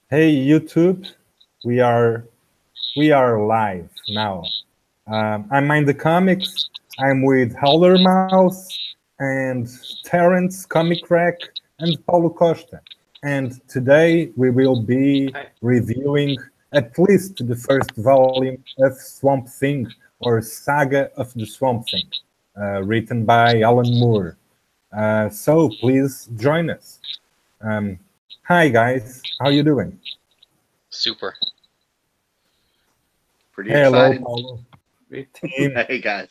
Hey YouTube, we are we are live now. I'm Mind the Comics. I'm with Howlermouse and Terrence, ComicKkrakK, and Paulo Costa. And today we will be Hi. reviewing at least the first volume of Swamp Thing, or Saga of the Swamp Thing, written by Alan Moore. So please join us. Um, Hi guys, how you doing? Super. Pretty Hello, excited. Paulo. Great. Team. Hey guys.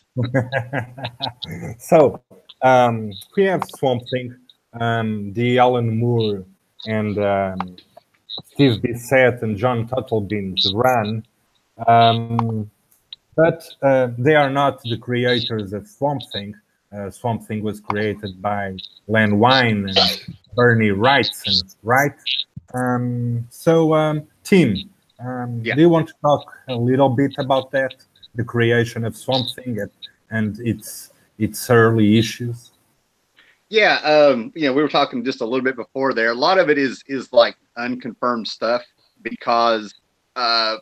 So we have Swamp Thing, the Alan Moore and Steve Bissett and John Tuttlebin's run, but they are not the creators of Swamp Thing. Swamp Thing was created by Len Wein and Bernie Wrightson, right? Tim, Yeah. do you want to talk a little bit about that, the creation of Swamp Thing and its early issues? Yeah. We were talking just a little bit before there. A lot of it is like unconfirmed stuff because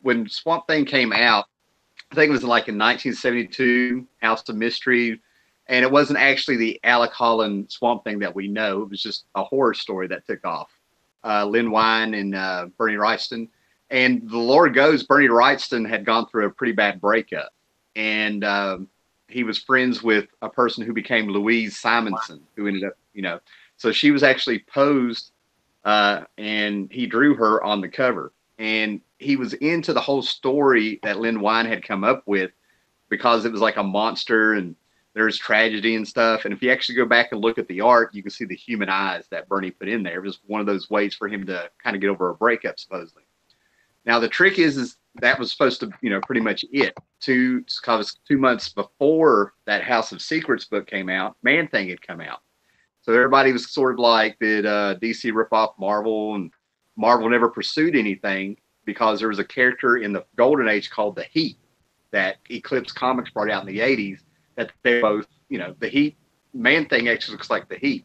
when Swamp Thing came out, I think it was like in 1972, House of Mystery, and it wasn't actually the Alec Holland Swamp Thing that we know. It was just a horror story that took off. Lynn Wein and Bernie Wrightson. And the Lord goes, Bernie Wrightson had gone through a pretty bad breakup. And he was friends with a person who became Louise Simonson, who ended up, so she was actually posed and he drew her on the cover. And he was into the whole story that Lynn Wein had come up with because it was like a monster and there's tragedy and stuff. And if you actually go back and look at the art, you can see the human eyes that Bernie put in there. It was one of those ways for him to kind of get over a breakup, supposedly. Now the trick is that was supposed to, pretty much it. Because 2 months before that House of Secrets book came out, Man Thing had come out. So everybody was sort of like, did DC rip off Marvel? And Marvel never pursued anything because there was a character in the Golden Age called the Heat that Eclipse Comics brought out in the 80s that they're both, the Heat, Man Thing actually looks like the Heat.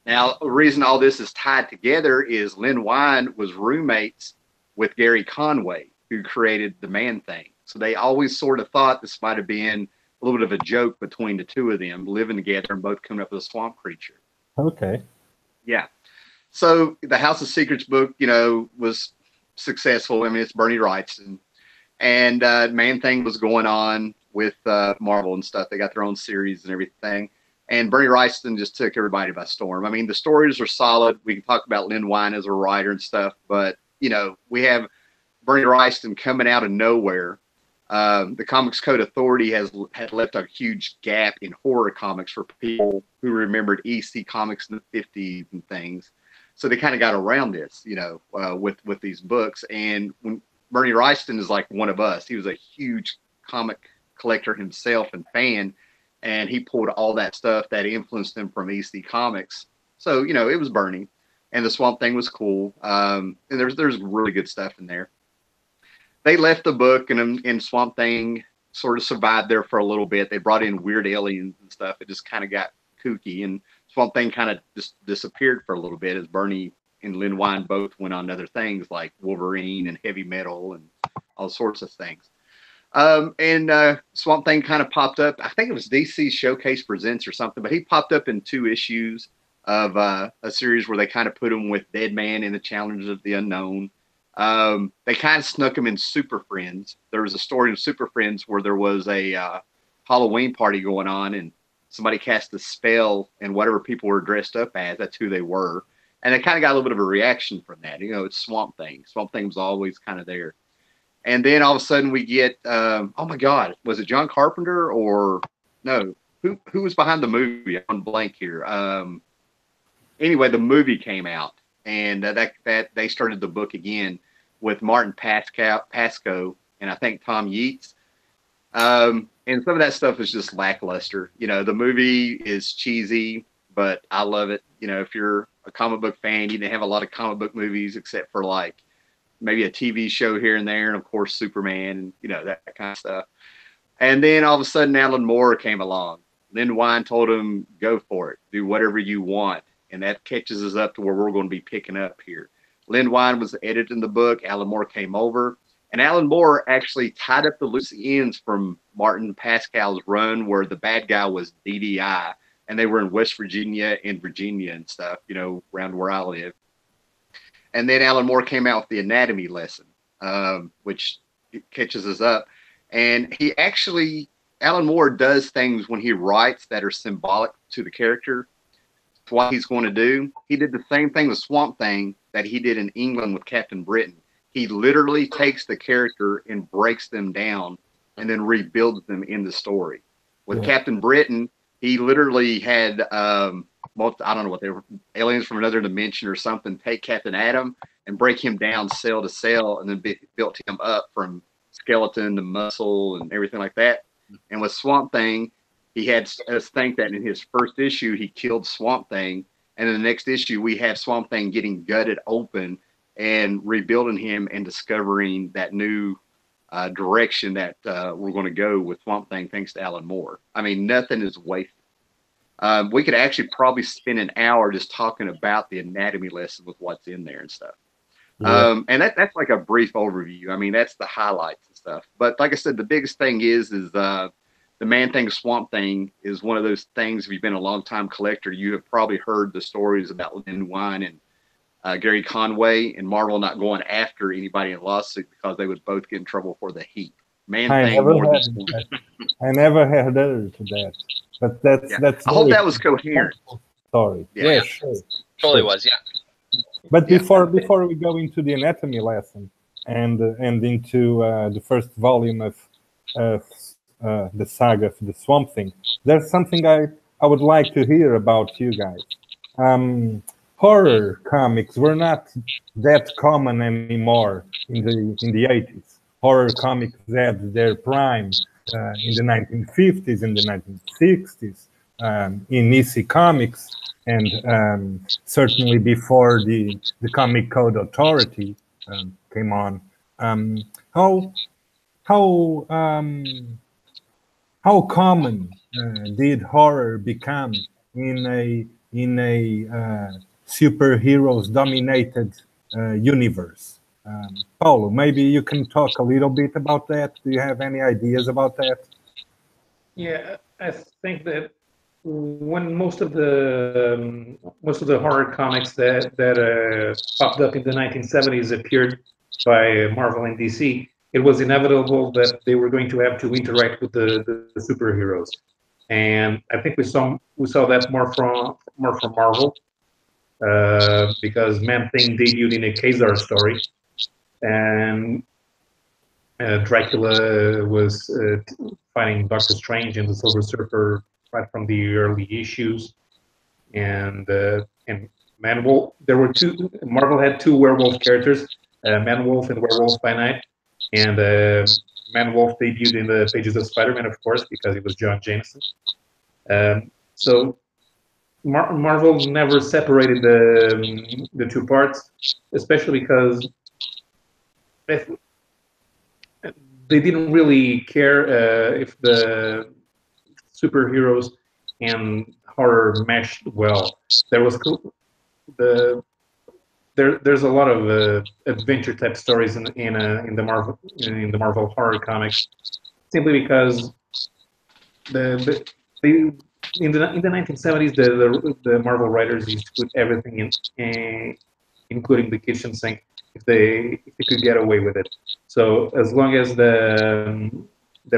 Now, the reason all this is tied together is Lynn Wein was roommates with Gary Conway, who created the Man Thing. So they always sort of thought this might have been a little bit of a joke between the two of them living together and both coming up with a swamp creature. Okay. Yeah. So the House of Secrets book, was successful. I mean, it's Bernie Wrightson. And Man Thing was going on with Marvel and stuff. They got their own series and everything. And Bernie Wrightson just took everybody by storm. I mean, the stories are solid. We can talk about Lynn Wein as a writer and stuff, but we have Bernie Wrightson coming out of nowhere. The Comics Code Authority had left a huge gap in horror comics for people who remembered EC Comics in the 50s and things. So they kind of got around this, with these books. And when Bernie Wrightson is like one of us, he was a huge comic collector himself and fan, and he pulled all that stuff that influenced him from EC Comics. So it was Bernie, and the Swamp Thing was cool. And there's really good stuff in there. They left the book, and Swamp Thing sort of survived there for a little bit. They brought in weird aliens and stuff. It just kind of got kooky, and Swamp Thing kind of just disappeared for a little bit as Bernie and Lynn Wein both went on to other things like Wolverine and heavy metal and all sorts of things. And Swamp Thing kind of popped up. I think it was DC Showcase Presents or something, but he popped up in 2 issues of a series where they kind of put him with Deadman and the Challengers of the Unknown. They kind of snuck him in Super Friends. There was a story in Super Friends where there was a Halloween party going on, and somebody cast a spell, and whatever people were dressed up as, that's who they were. And they kind of got a little bit of a reaction from that. It's Swamp Thing. Swamp Thing was always kind of there. And then all of a sudden we get, oh my God, was it John Carpenter or no? Who was behind the movie? I'm blank here. Anyway, the movie came out, and that they started the book again with Martin Pasco and I think Tom Yeats. And some of that stuff is just lackluster. The movie is cheesy, but I love it. If you're a comic book fan, you didn't have a lot of comic book movies except for like maybe a TV show here and there, and of course Superman and that kind of stuff. And then all of a sudden Alan Moore came along. Lynn Wein told him, go for it, do whatever you want. And that catches us up to where we're going to be picking up here. Lynn Wein was editing the book. Alan Moore came over, and Alan Moore actually tied up the loose ends from Martin Pascal's run, where the bad guy was DDI, and they were in West Virginia and Virginia and stuff, you know, around where I live. And then Alan Moore came out with the anatomy lesson, which catches us up. And he actually, Alan Moore does things when he writes that are symbolic to the character, to what he's going to do. He did the same thing with Swamp Thing that he did in England with Captain Britain. He literally takes the character and breaks them down and then rebuilds them in the story. With Captain Britain, he literally had, I don't know what they were, aliens from another dimension or something, take Captain Atom and break him down cell to cell, and then built him up from skeleton to muscle and everything like that. And with Swamp Thing, he had us think that in his first issue, he killed Swamp Thing. And in the next issue, we have Swamp Thing getting gutted open and rebuilding him and discovering that new direction that we're going to go with Swamp Thing, thanks to Alan Moore. I mean, nothing is wasted. We could actually probably spend an hour just talking about the anatomy lesson with what's in there and stuff. Yeah. And that's like a brief overview. I mean, that's the highlights and stuff. But like I said, the biggest thing is the Man-Thing Swamp Thing is one of those things. If you've been a long-time collector, you have probably heard the stories about Lynn Wein and Gary Conway and Marvel not going after anybody in a lawsuit because they would both get in trouble for the heat. I never had heard to that. But that's I hope that was coherent. Story. Yeah, sure. Totally was, yeah. But before we go into the anatomy lesson and into the first volume of the saga of the Swamp Thing, there's something I would like to hear about you guys. Horror comics were not that common anymore in the 80s. Horror comics had their prime in the 1950s, in the 1960s, in EC Comics, and certainly before the Comic Code Authority came on. How common did horror become in a superheroes dominated universe? Paulo, maybe you can talk a little bit about that. Do you have any ideas about that? Yeah, I think that when most of the horror comics that popped up in the 1970s appeared by Marvel and DC, it was inevitable that they were going to have to interact with the superheroes, and I think we saw that more from Marvel because Man-Thing debuted in a Khazar story, and Dracula was fighting Doctor Strange and the Silver Surfer right from the early issues, and Man-Wolf. There were two. Marvel had two werewolf characters, Man-Wolf and Werewolf by Night, and Man-Wolf debuted in the pages of Spider-Man, of course, because it was John Jameson. So Marvel never separated the two parts, especially because they didn't really care if the superheroes and horror meshed well. There's a lot of adventure type stories in the Marvel horror comics, simply because in the 1970s the Marvel writers used to put everything in, including the kitchen sink, if they could get away with it. So as long as there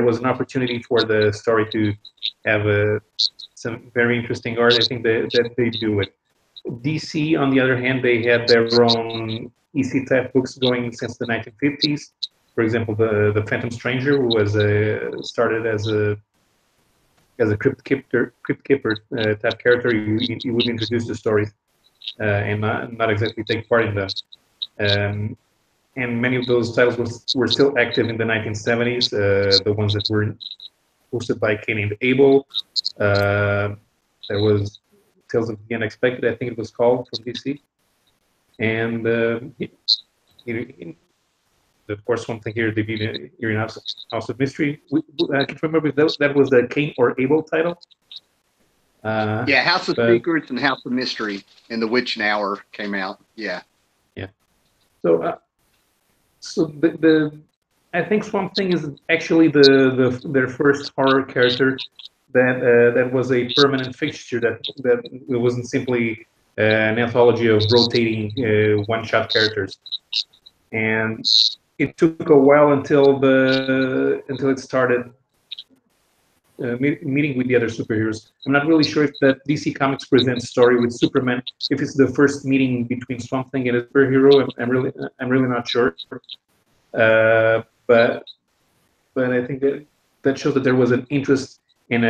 was an opportunity for the story to have some very interesting art, I think that they do it. DC, on the other hand, they had their own EC type books going since the 1950s. For example, the Phantom Stranger, who was started as a crypt keeper type character. He would introduce the stories and not exactly take part in them. And many of those titles were still active in the 1970s. The ones that were hosted by Cain and Abel. There was Tales of the Unexpected, I think it was called, from DC. And of course, one thing here, you're in House of Mystery. I can't remember if that was the Cain or Abel title. Yeah, House of Secrets and House of Mystery, and The Witch and Hour came out. Yeah. Yeah. So I think Swamp Thing is actually their first horror character that was a permanent fixture, that it wasn't simply an anthology of rotating one-shot characters. And it took a while until it started meeting with the other superheroes. I'm not really sure if that DC Comics Presents story with Superman, if it's the first meeting between Swamp Thing and a superhero. I'm really not sure. But I think that shows that there was an interest in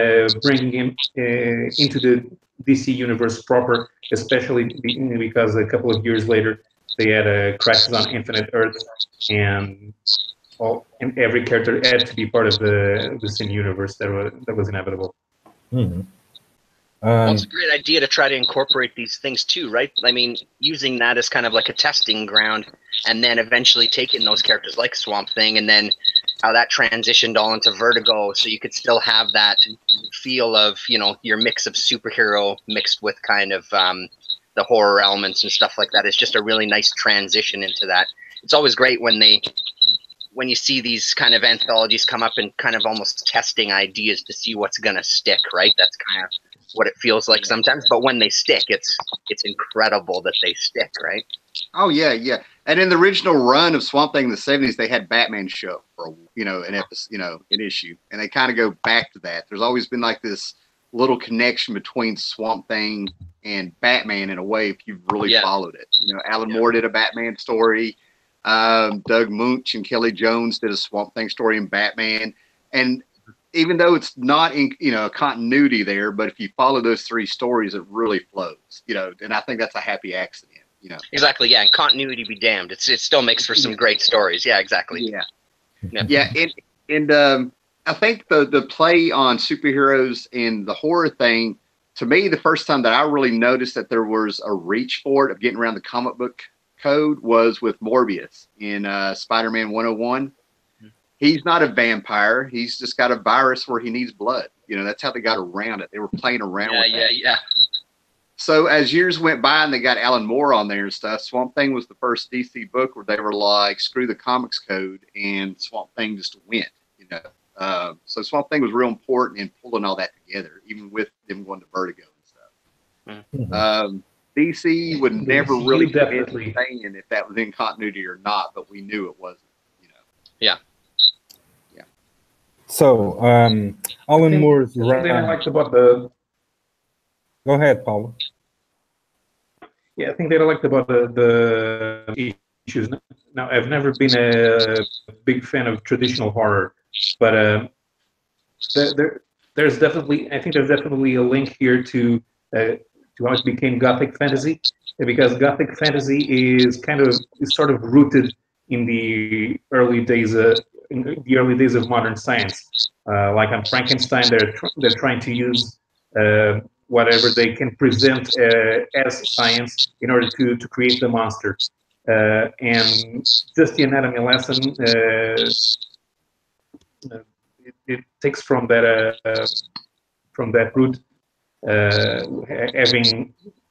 bringing him into the DC universe proper, especially because a couple of years later they had a Crisis on Infinite Earth, and every character had to be part of the same universe. That was inevitable. Mm-hmm. Well, it's a great idea to try to incorporate these things too, right? I mean, using that as kind of like a testing ground, and then eventually taking those characters like Swamp Thing, and then how that transitioned all into Vertigo, so you could still have that feel of, you know, your mix of superhero mixed with kind of the horror elements and stuff like that. It's just a really nice transition into that. It's always great when you see these kind of anthologies come up and kind of almost testing ideas to see what's gonna stick, right? That's kind of what it feels like sometimes, but when they stick, it's incredible that they stick, right? Oh yeah, yeah. And in the original run of Swamp Thing in the '70s, they had Batman show up for an episode, an issue, and they kind of go back to that. There's always been like this little connection between Swamp Thing and Batman in a way, if you've really followed it. Alan Moore did a Batman story. Doug Munch and Kelly Jones did a Swamp Thing story in Batman, and even though it's not in a continuity there, but if you follow those three stories, it really flows. And I think that's a happy accident. Exactly. Yeah, and continuity be damned. It still makes for some great stories. Yeah, exactly. Yeah. And I think the play on superheroes and the horror thing, to me, the first time that I really noticed that there was a reach for it of getting around the comic book code was with Morbius in Spider-Man 101. He's not a vampire. He's just got a virus where he needs blood. That's how they got around it. They were playing around with that. Yeah. So as years went by and they got Alan Moore on there and stuff, Swamp Thing was the first DC book where they were like, screw the comics code, and Swamp Thing just went, So Swamp Thing was real important in pulling all that together, even with them going to Vertigo and stuff. DC would never really commit to saying if that was in continuity or not, but we knew it wasn't, Yeah. So, Alan Moore's run. I liked about the. Go ahead, Paulo. Yeah, I think that I liked about the issues. Now, I've never been a big fan of traditional horror, but there's definitely a link here to how it became Gothic fantasy, because Gothic fantasy is sort of rooted in the early days of modern science. Like on Frankenstein, they're trying to use whatever they can present as science in order to create the monster. And just the anatomy lesson, it takes from that root,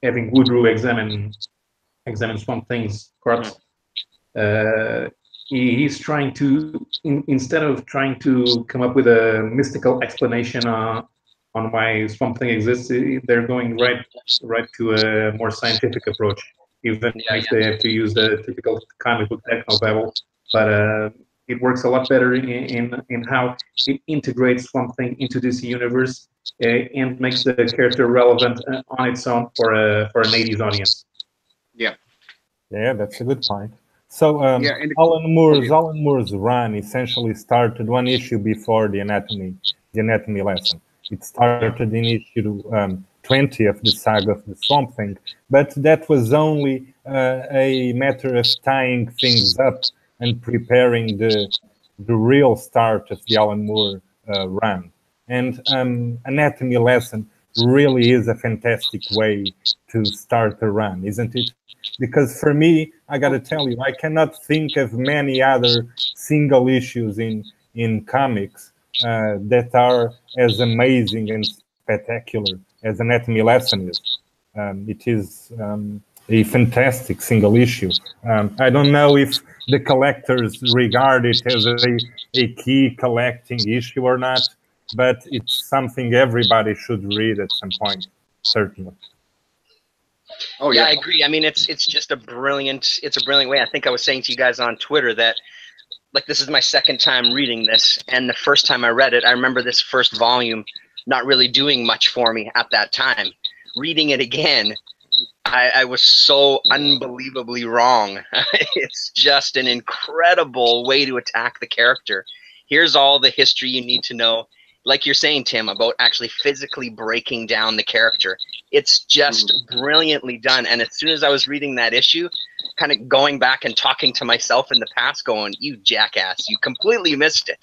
having Woodrow examine Swamp Thing's corpse. He's trying to, instead of trying to come up with a mystical explanation on why Swamp Thing exists, they're going right to a more scientific approach, even if they have to use the typical comic book technobabble. But it works a lot better in how it integrates Swamp Thing into this universe and makes the character relevant on its own for an 80s audience. Yeah, that's a good point. So Alan Moore's run essentially started one issue before the anatomy lesson. It started in issue 20 of the Saga of the Swamp Thing, but that was only a matter of tying things up and preparing the real start of the Alan Moore run. And anatomy lesson really is a fantastic way to start a run, isn't it? Because for me, I got to tell you, I cannot think of many other single issues in comics that are as amazing and spectacular as Anatomy Lesson is. It is a fantastic single issue. I don't know if the collectors regard it as a key collecting issue or not, but it's something everybody should read at some point, certainly. Oh Yeah, yeah. I agree. I mean, it's just a brilliant way. I think I was saying to you guys on Twitter that, like, this is my second time reading this, and the first time I read it, I remember this first volume not really doing much for me at that time. Reading it again, I was so unbelievably wrong. It's just an incredible way to attack the character. Here's all the history you need to know. Like you're saying, Tim, about actually physically breaking down the character. It's just brilliantly done. And as soon as I was reading that issue, kind of going back and talking to myself in the past, going, "You jackass, you completely missed it."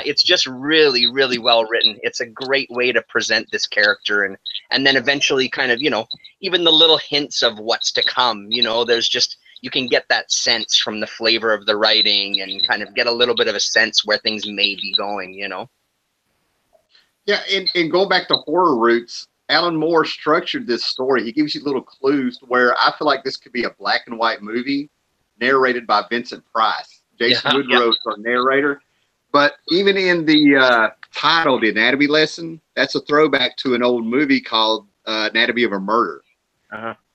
It's just really, really well written. It's a great way to present this character, and then eventually kind of, even the little hints of what's to come. There's just, you can get that sense from the flavor of the writing and kind of get a little bit of a sense where things may be going. Yeah, and going back to horror roots, Alan Moore structured this story. He gives you little clues to where I feel like this could be a black and white movie narrated by Vincent Price. Jason Woodrow is our narrator. But even in the title, The Anatomy Lesson, that's a throwback to an old movie called Anatomy of a Murder.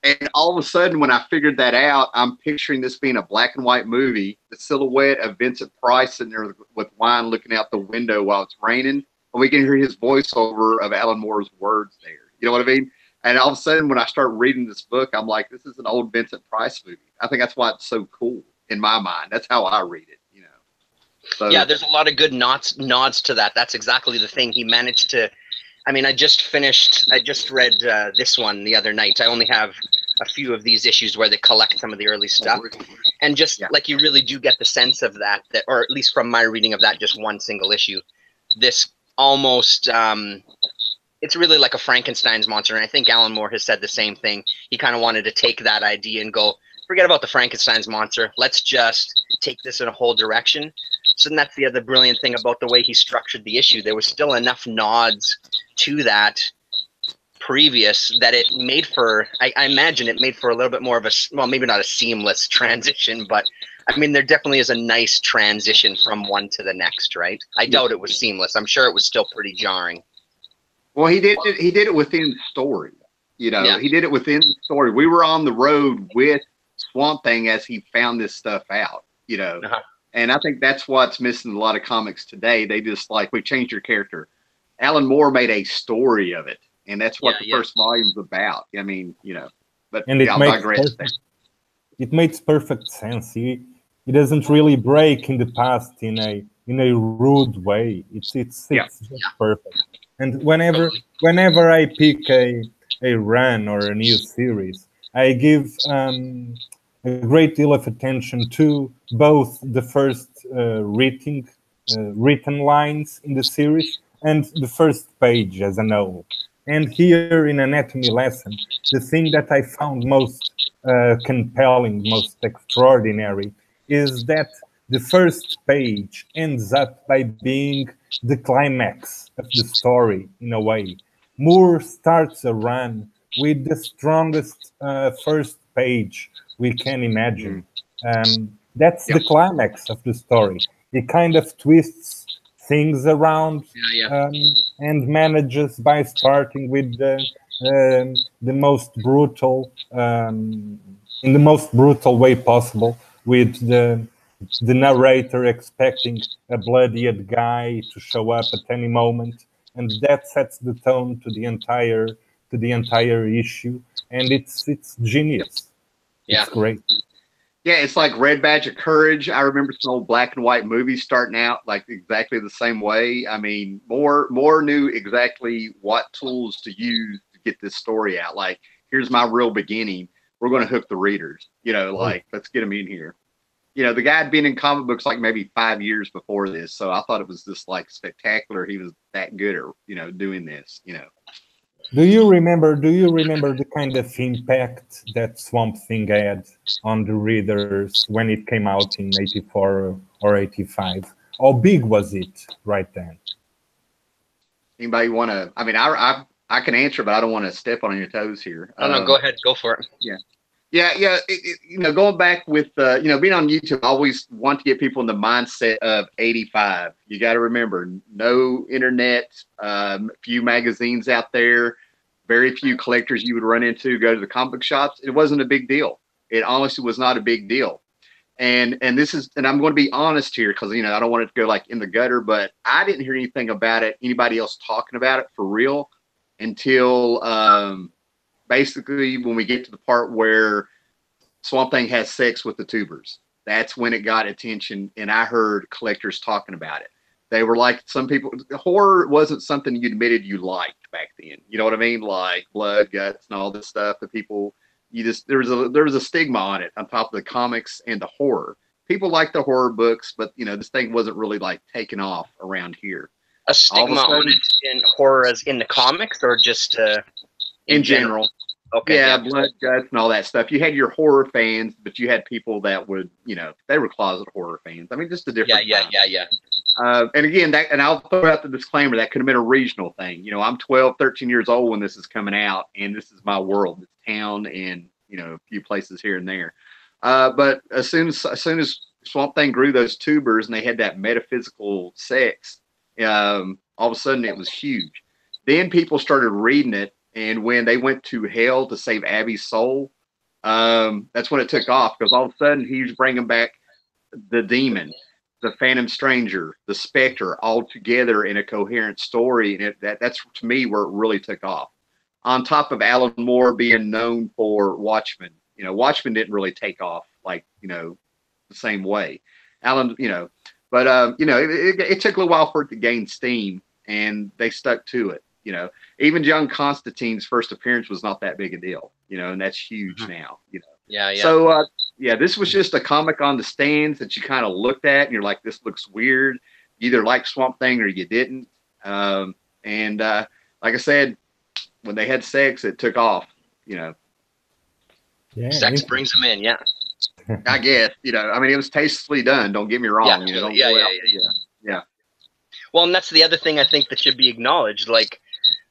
And all of a sudden, when I figured that out, I'm picturing this being a black and white movie, the silhouette of Vincent Price sitting there with wine looking out the window while it's raining. And we can hear his voiceover of Alan Moore's words there. You know what I mean? And all of a sudden, when I start reading this book, I'm like, this is an old Vincent Price movie. I think that's why it's so cool in my mind. That's how I read it, So, yeah, there's a lot of good nods to that. That's exactly the thing. He managed to, I mean, I just read this one the other night. I only have a few of these issues where they collect some of the early stuff. And just like, you really do get the sense of that, or at least from my reading of that, just one single issue, this almost, it's really like a Frankenstein's monster. And I think Alan Moore has said the same thing. He kind of wanted to take that idea and go, forget about the Frankenstein's monster. Let's just take this in a whole direction. So that's the other brilliant thing about the way he structured the issue. There was still enough nods to that previous that it made for, I imagine it made for a little bit more of a, well, maybe not a seamless transition, but I mean, there definitely is a nice transition from one to the next, right? I doubt it was seamless. I'm sure it was still pretty jarring. Well, he did it within the story. He did it within the story. We were on the road with Swamp Thing as he found this stuff out, And I think that's what's missing in a lot of comics today. They just like, we changed your character. Alan Moore made a story of it, and that's what the first volume's about. I mean, but and it makes perfect sense. He doesn't really break in the past in a rude way. It's just perfect. And whenever I pick a run or a new series, I give a great deal of attention to both the first written lines in the series and the first page as a whole. And here in Anatomy Lesson, the thing that I found most compelling, most extraordinary, is that the first page ends up by being the climax of the story in a way. Moore starts a run with the strongest first page we can imagine. That's the climax of the story. It kind of twists things around and manages by starting with the most brutal, in the most brutal way possible, with the narrator expecting a bloodied guy to show up at any moment, and that sets the tone to the entire issue, and it's genius. It's great. Yeah, it's like Red Badge of Courage. I remember some old black and white movies starting out like exactly the same way. I mean, Moore knew exactly what tools to use to get this story out. Like, here's my real beginning. We're going to hook the readers. Let's get them in here. The guy had been in comic books like maybe 5 years before this, so I thought it was just like spectacular. He was that good at doing this. Do you remember the kind of impact that Swamp Thing had on the readers when it came out in 84 or 85? How big was it right then? Anybody want to? I mean, I can answer, but I don't want to step on your toes here. No, go ahead, go for it. Yeah. Yeah, yeah. You know, going back with you know, being on YouTube, I always want to get people in the mindset of '85. You got to remember, no internet, few magazines out there, very few collectors you would run into. Go to the comic book shops. It wasn't a big deal. It honestly was not a big deal. And this is, and I'm going to be honest here because you know I don't want it to go like in the gutter, but I didn't hear anything about it, anybody else talking about it for real until basically when we get to the part where Swamp Thing has sex with the tubers. That's when it got attention, and I heard collectors talking about it. They were like, some people, horror wasn't something you admitted you liked back then. You know what I mean? Like blood, guts, and all this stuff that people, you just, there was a stigma on it on top of the comics and the horror. People liked the horror books, but you know, this thing wasn't really like taken off around here. A stigma on it in horror as in the comics, or just in general. Okay. Yeah, blood, guts, and all that stuff. You had your horror fans, but you had people that would, you know, they were closet horror fans. I mean, just a different. Yeah. And again, that, and I'll throw out the disclaimer, that could have been a regional thing. You know, I'm 12, 13 years old when this is coming out, and this is my world, this town, and you know, a few places here and there. But as soon as Swamp Thing grew those tubers and they had that metaphysical sex, all of a sudden it was huge. Then people started reading it. And when they went to hell to save Abby's soul, that's when it took off, because all of a sudden he was bringing back the demon, the Phantom Stranger, the Spectre, all together in a coherent story. And that's to me where it really took off. On top of Alan Moore being known for Watchmen, you know, Watchmen didn't really take off like, you know, the same way. Alan, you know, but you know, it took a little while for it to gain steam, and they stuck to it. You know, even John Constantine's first appearance was not that big a deal, you know, and that's huge now, you know. Yeah. So, yeah, this was just a comic on the stands that you kind of looked at and you're like, this looks weird. You either liked Swamp Thing or you didn't. And like I said, when they had sex, it took off, you know. Yeah, Sex brings them in, yeah. I guess, you know, I mean, it was tastefully done. Don't get me wrong. Yeah, you know, yeah. Well, and that's the other thing I think that should be acknowledged. Like,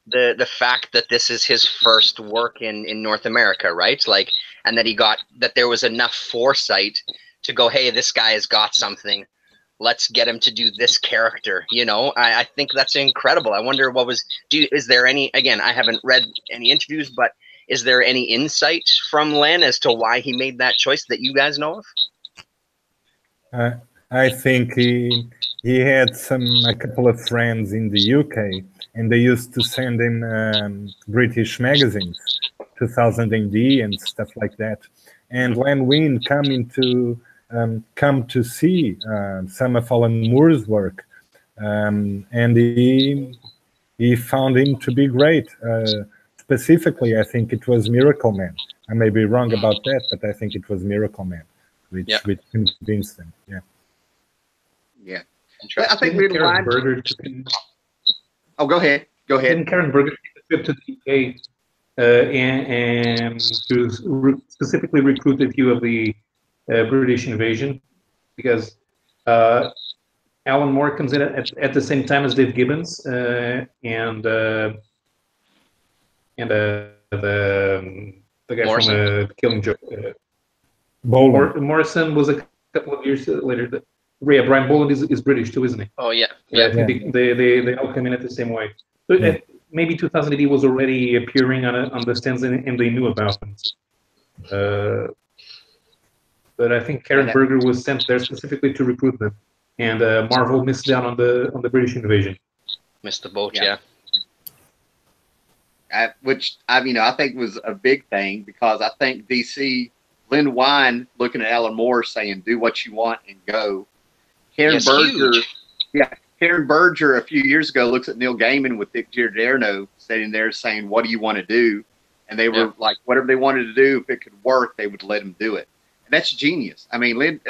the fact that this is his first work in North America, right? Like, and that there was enough foresight to go, hey, this guy has got something. Let's get him to do this character. You know, I think that's incredible. I wonder is there any, again, I haven't read any interviews, but is there any insight from Len as to why he made that choice that you guys know of? I think he had a couple of friends in the UK, and they used to send him British magazines, 2000 AD and stuff like that. And Len Wein come to see some of Alan Moore's work, and he found him to be great. Specifically, I think it was Miracle Man. I may be wrong about that, but I think it was Miracle Man, which convinced him. Yeah. Yeah. I think we Oh, go ahead. Didn't Karen Berger take a trip to the UK and to specifically recruit a few of the British invasion? Because Alan Moore comes in at the same time as Dave Gibbons and the guy Morrison. From Killing Joke. Morrison was a couple of years later. Yeah, Brian Boland is British too, isn't he? Oh yeah. I think they all come in at the same way. So maybe 2000 AD was already appearing on the stands and they knew about them. But I think Karen Berger was sent there specifically to recruit them, and Marvel missed out on the British invasion. Missed the boat, yeah. Which I think was a big thing, because I think DC, Len Wein looking at Alan Moore saying, "Do what you want and go." Karen Berger a few years ago looks at Neil Gaiman with Dick Giordano sitting there saying, "What do you want to do?" And they were like, whatever they wanted to do, if it could work, they would let him do it. And that's genius. I mean, Len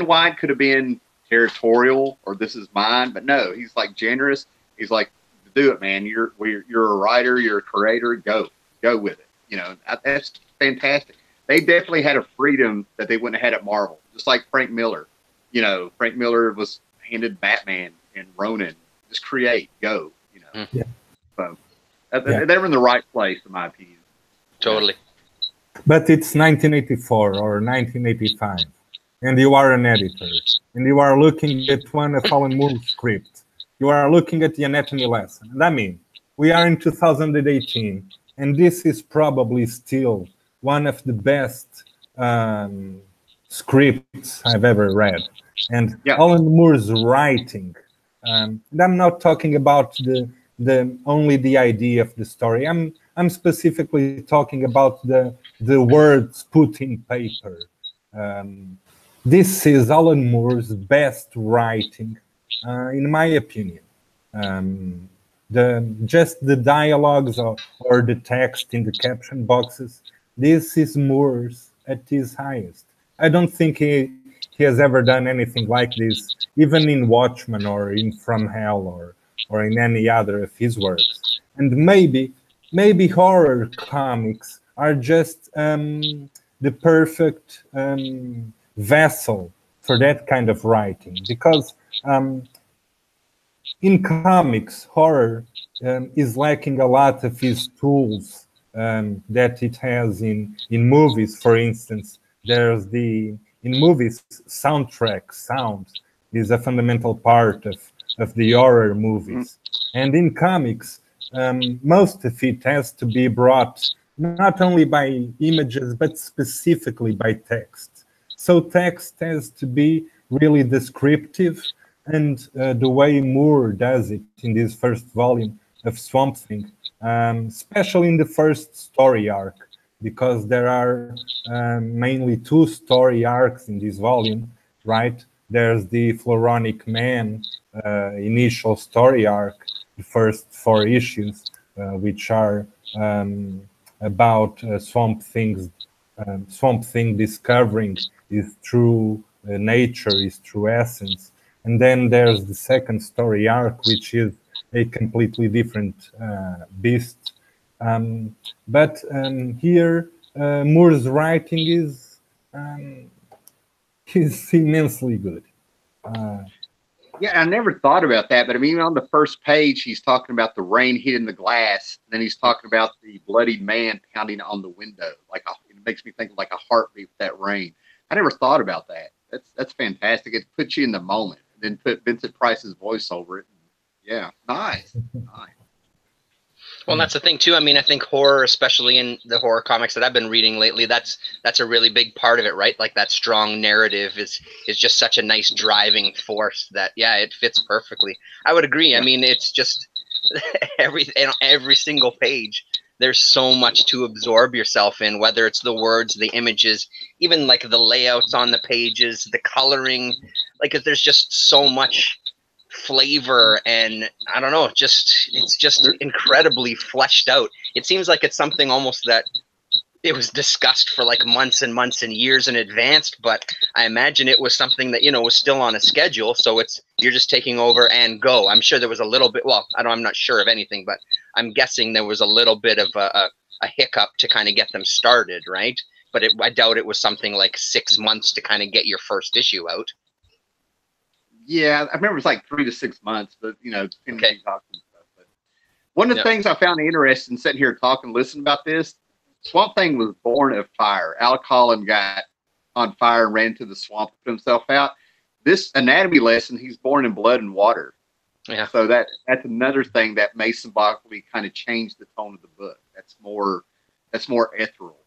Wein could have been territorial or this is mine, but no, he's like generous. He's like, do it, man. You're a writer, you're a creator. Go with it. You know, that's fantastic. They definitely had a freedom that they wouldn't have had at Marvel, just like Frank Miller. You know, Frank Miller was handed Batman and Ronin. Just create, go. You know, so they were in the right place, in my opinion. Totally. But it's 1984 or 1985, and you are an editor, and you are looking at one of Alan Moore's script. You are looking at the anatomy lesson. And I mean, we are in 2018, and this is probably still one of the best scripts I've ever read. And Alan Moore's writing, and I'm not talking about only the idea of the story. I'm specifically talking about the words put in paper. This is Alan Moore's best writing, in my opinion. Just the dialogues or the text in the caption boxes, this is Moore's at his highest. I don't think he has ever done anything like this, even in Watchmen or in From Hell or in any other of his works. And maybe horror comics are just the perfect vessel for that kind of writing, because in comics, horror is lacking a lot of his tools that it has in movies. For instance, there's in movies, sound is a fundamental part of the horror movies. And in comics, most of it has to be brought not only by images, but specifically by text. So text has to be really descriptive, and the way Moore does it in this first volume of Swamp Thing, especially in the first story arc, because there are mainly two story arcs in this volume, right? There's the Floronic Man initial story arc, the first 4 issues, which are about Swamp Thing discovering his true nature, his true essence. And then there's the second story arc, which is a completely different beast. But here, Moore's writing is immensely good. Yeah, I never thought about that, but I mean, on the first page, he's talking about the rain hitting the glass. Then he's talking about the bloodied man pounding on the window. It makes me think of like a heartbeat with that rain. I never thought about that. That's fantastic. It puts you in the moment, and then put Vincent Price's voice over it. Yeah, nice. Well, that's the thing too. I mean, I think horror, especially in the horror comics that I've been reading lately, that's a really big part of it, right? Like that strong narrative is just such a nice driving force that, yeah, it fits perfectly. I would agree. I mean, it's just every single page, there's so much to absorb yourself in, whether it's the words, the images, even like the layouts on the pages, the coloring, like there's just so much flavor, and I don't know, it's just incredibly fleshed out. It seems like it's something almost that it was discussed for like months and months and years in advance, but I imagine it was something that, was still on a schedule, so you're just taking over and go. I'm sure there was a little bit, well, I'm not sure of anything, but I'm guessing there was a little bit of a hiccup to kind of get them started, right? But I doubt it was something like 6 months to kind of get your first issue out. Yeah, I remember it was like 3 to 6 months, but depending on who you talk and stuff. But one of the things I found interesting sitting here talking, listening about this, Swamp Thing was born of fire. Al Collin got on fire and ran into the swamp, put himself out. This anatomy lesson, he's born in blood and water. Yeah. So that's another thing that may symbolically kind of change the tone of the book. That's more ethereal,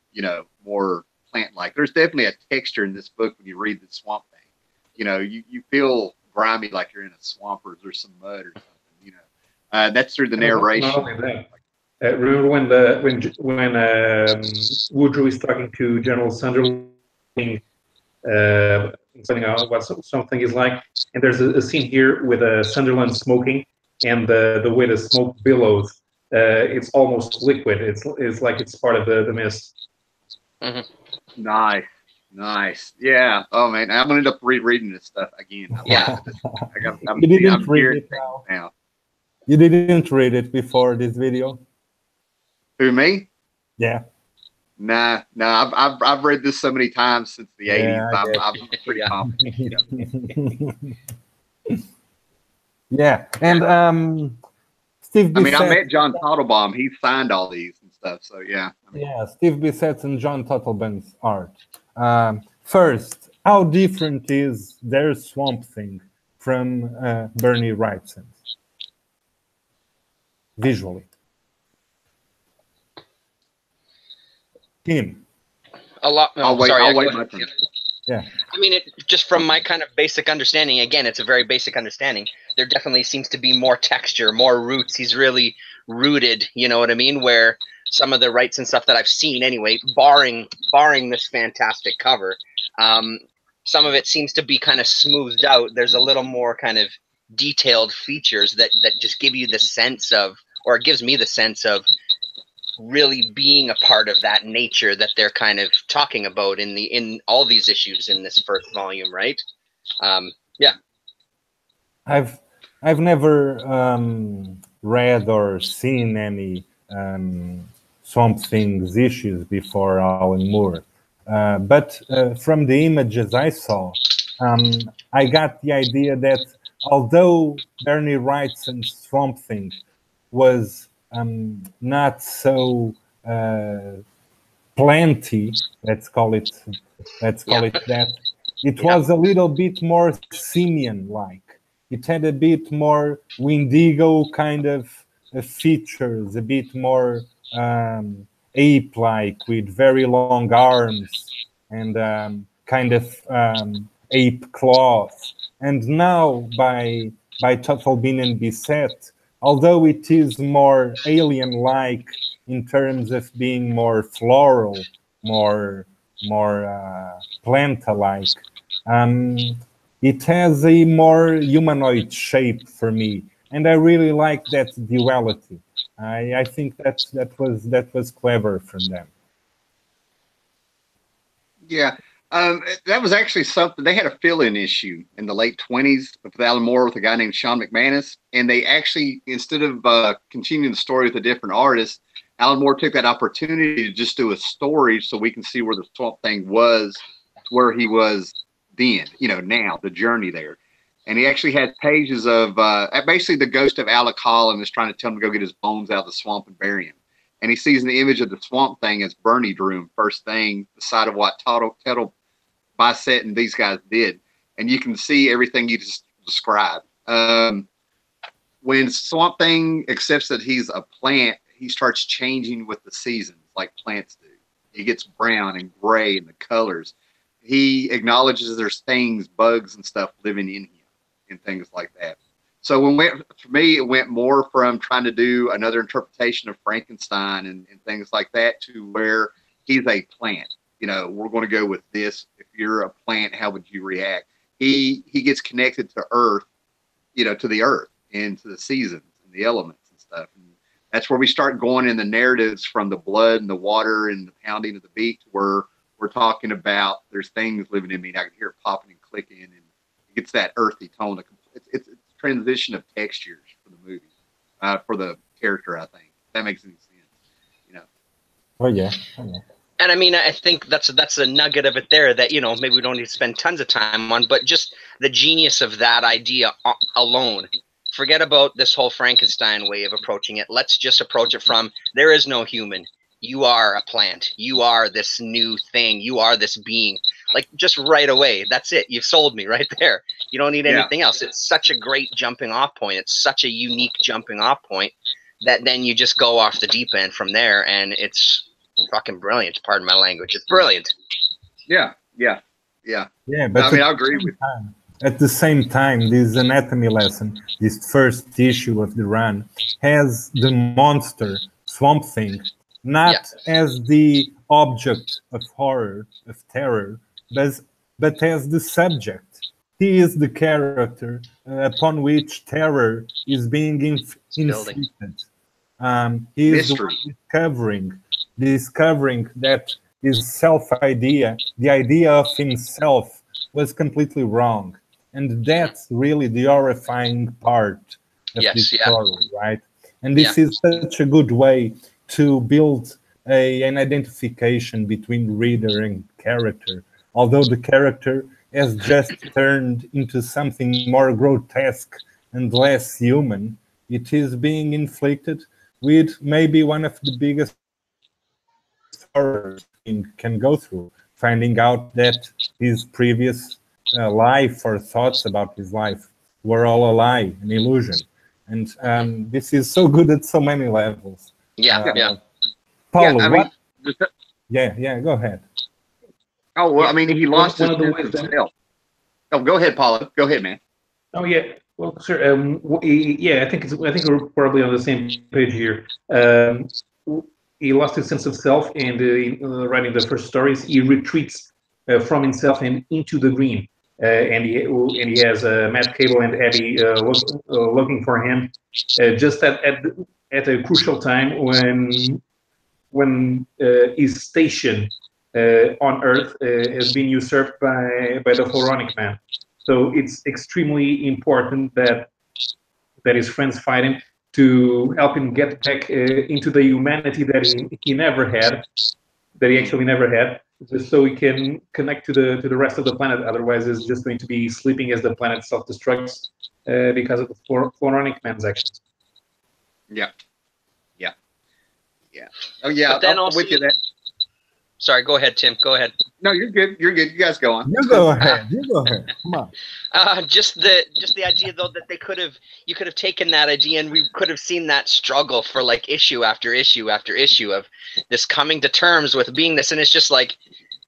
more plant-like. There's definitely a texture in this book when you read the Swamp Thing. You feel grimy, like you're in a swamp or there's some mud or something. That's through the narration. Not only that. Remember when Woodrow is talking to General Sunderland, explaining what something is like, and there's a scene here with Sunderland smoking, and the way the smoke billows, it's almost liquid. It's like it's part of the mist. Mm-hmm. Nice. Yeah. Oh man, I'm gonna end up rereading this stuff again. Yeah. You didn't read it now. You didn't read it before this video. Who, me? Yeah. Nah. I've read this so many times since the 80s. I'm pretty confident. Yeah, and Steve. I met John Tottlebaum. He signed all these and stuff. So yeah. Yeah, Steve Bissett and John Tottleben's art. First, how different is their Swamp Thing from Bernie Wrightson's visually? Him. A lot. Oh, I'll wait. sorry, I'll wait my turn. Yeah. I mean, just from my kind of basic understanding, again, it's a very basic understanding. There definitely seems to be more texture, more roots. He's really rooted, you know what I mean? Where some of the rights and stuff that I've seen, anyway, barring this fantastic cover, some of it seems to be kind of smoothed out. There's a little more kind of detailed features that just give you the sense of, or it gives me the sense of, really being a part of that nature that they're kind of talking about in all these issues in this first volume, right? Yeah. I've never read or seen any Swamp Thing's issues before Alan Moore, but from the images I saw, I got the idea that although Bernie Wrightson's Swamp Thing was not so plenty, let's call it that. It was a little bit more simian-like. It had a bit more Wendigo kind of features, a bit more ape-like, with very long arms and kind of ape claws. And now by Tuttlebin and Bissett, although it is more alien-like in terms of being more floral, more planta-like, it has a more humanoid shape for me, and I really like that duality. I think that was clever from them. Yeah. That was actually something. They had a fill-in issue in the late 20s with Alan Moore with a guy named Sean McManus, and they actually, instead of continuing the story with a different artist, Alan Moore took that opportunity to just do a story so we can see where the Swamp Thing was, where he was then, now, the journey there. And he actually had pages of basically the ghost of Alec Holland is trying to tell him to go get his bones out of the swamp and bury him. And he sees the image of the Swamp Thing as Bernie drew him first thing, beside of what Tuttle, Bissett, and these guys did. And you can see everything you just described. When Swamp Thing accepts that he's a plant, he starts changing with the seasons like plants do. He gets brown and gray in the colors. He acknowledges there's things, bugs and stuff living in him and things like that. So for me, it went more from trying to do another interpretation of Frankenstein and things like that to where he's a plant. We're going to go with this. If you're a plant, how would you react? He gets connected to Earth, to the Earth and to the seasons and the elements and stuff. And that's where we start going in the narratives from the blood and the water and the pounding of the beak, where we're talking about there's things living in me. And I can hear it popping and clicking, and it gets that earthy tone. It's a transition of textures for the movie, for the character, I think. If that makes any sense, Oh yeah. And I mean, I think that's a nugget of it there that, maybe we don't need to spend tons of time on, but just the genius of that idea alone. Forget about this whole Frankenstein way of approaching it. Let's just approach it from, there is no human. You are a plant. You are this new thing. You are this being. Like, just right away. That's it. You've sold me right there. You don't need anything else. It's such a great jumping off point. It's such a unique jumping off point that then you just go off the deep end from there, and it's fucking brilliant. Pardon my language. It's brilliant. Yeah, but I agree with you. At the same time, this anatomy lesson, this first issue of the run, has the monster Swamp Thing not as the object of horror, of terror, but as the subject. He is the character upon which terror is being inflicted. He is the one discovering that his self-idea, the idea of himself, was completely wrong. And that's really the horrifying part of this story, right? And this is such a good way to build an identification between reader and character. Although the character has just turned into something more grotesque and less human, it is being inflicted with maybe one of the biggest horrors he can go through, finding out that his previous life or thoughts about his life were all a lie, an illusion. And this is so good at so many levels. Yeah. Paulo, I what? mean, Yeah, go ahead. oh well, I mean, he lost his one of the sense ways of that self. Oh, go ahead, Paulo. Go ahead, man. Oh yeah, well, sir. Yeah, I think we're probably on the same page here. He lost his sense of self, and writing the first stories, he retreats from himself and into the green. And he has Matt Cable and Abby looking for him, just at a crucial time when his station on Earth has been usurped by the Floronic Man. So it's extremely important that his friends fight him to help him get back into the humanity that he never had, that he actually never had, just so he can connect to the rest of the planet. Otherwise, he's just going to be sleeping as the planet self-destructs because of the Floronic Man's actions. Yeah. Oh yeah, But then I'm also, with you there. sorry, go ahead, Tim. Go ahead. No, you're good. You're good. You guys go on. You go ahead. Come on. Just the idea though that you could have taken that idea and we could have seen that struggle for like issue after issue after issue of this coming to terms with being this, and it's just like,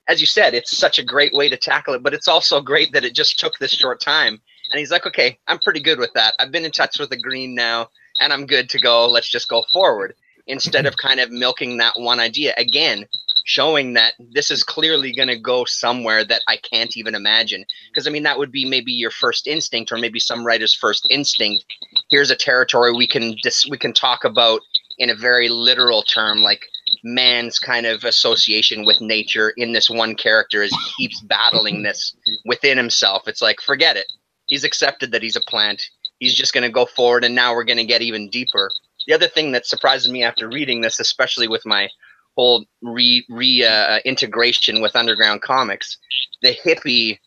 as you said, it's such a great way to tackle it, but it's also great that it just took this short time. And he's like, okay, I'm pretty good with that. I've been in touch with the green now, and I'm good to go. Let's just go forward. Instead of kind of milking that one idea again, showing that this is clearly going to go somewhere that I can't even imagine. Because I mean, that would be maybe your first instinct, or maybe some writer's first instinct. Here's a territory we can talk about in a very literal term, like man's kind of association with nature in this one character as he keeps battling this within himself. It's like, forget it. He's accepted that he's a plant. He's just going to go forward, and now we're going to get even deeper. The other thing that surprises me after reading this, especially with my whole integration with underground comics, the hippie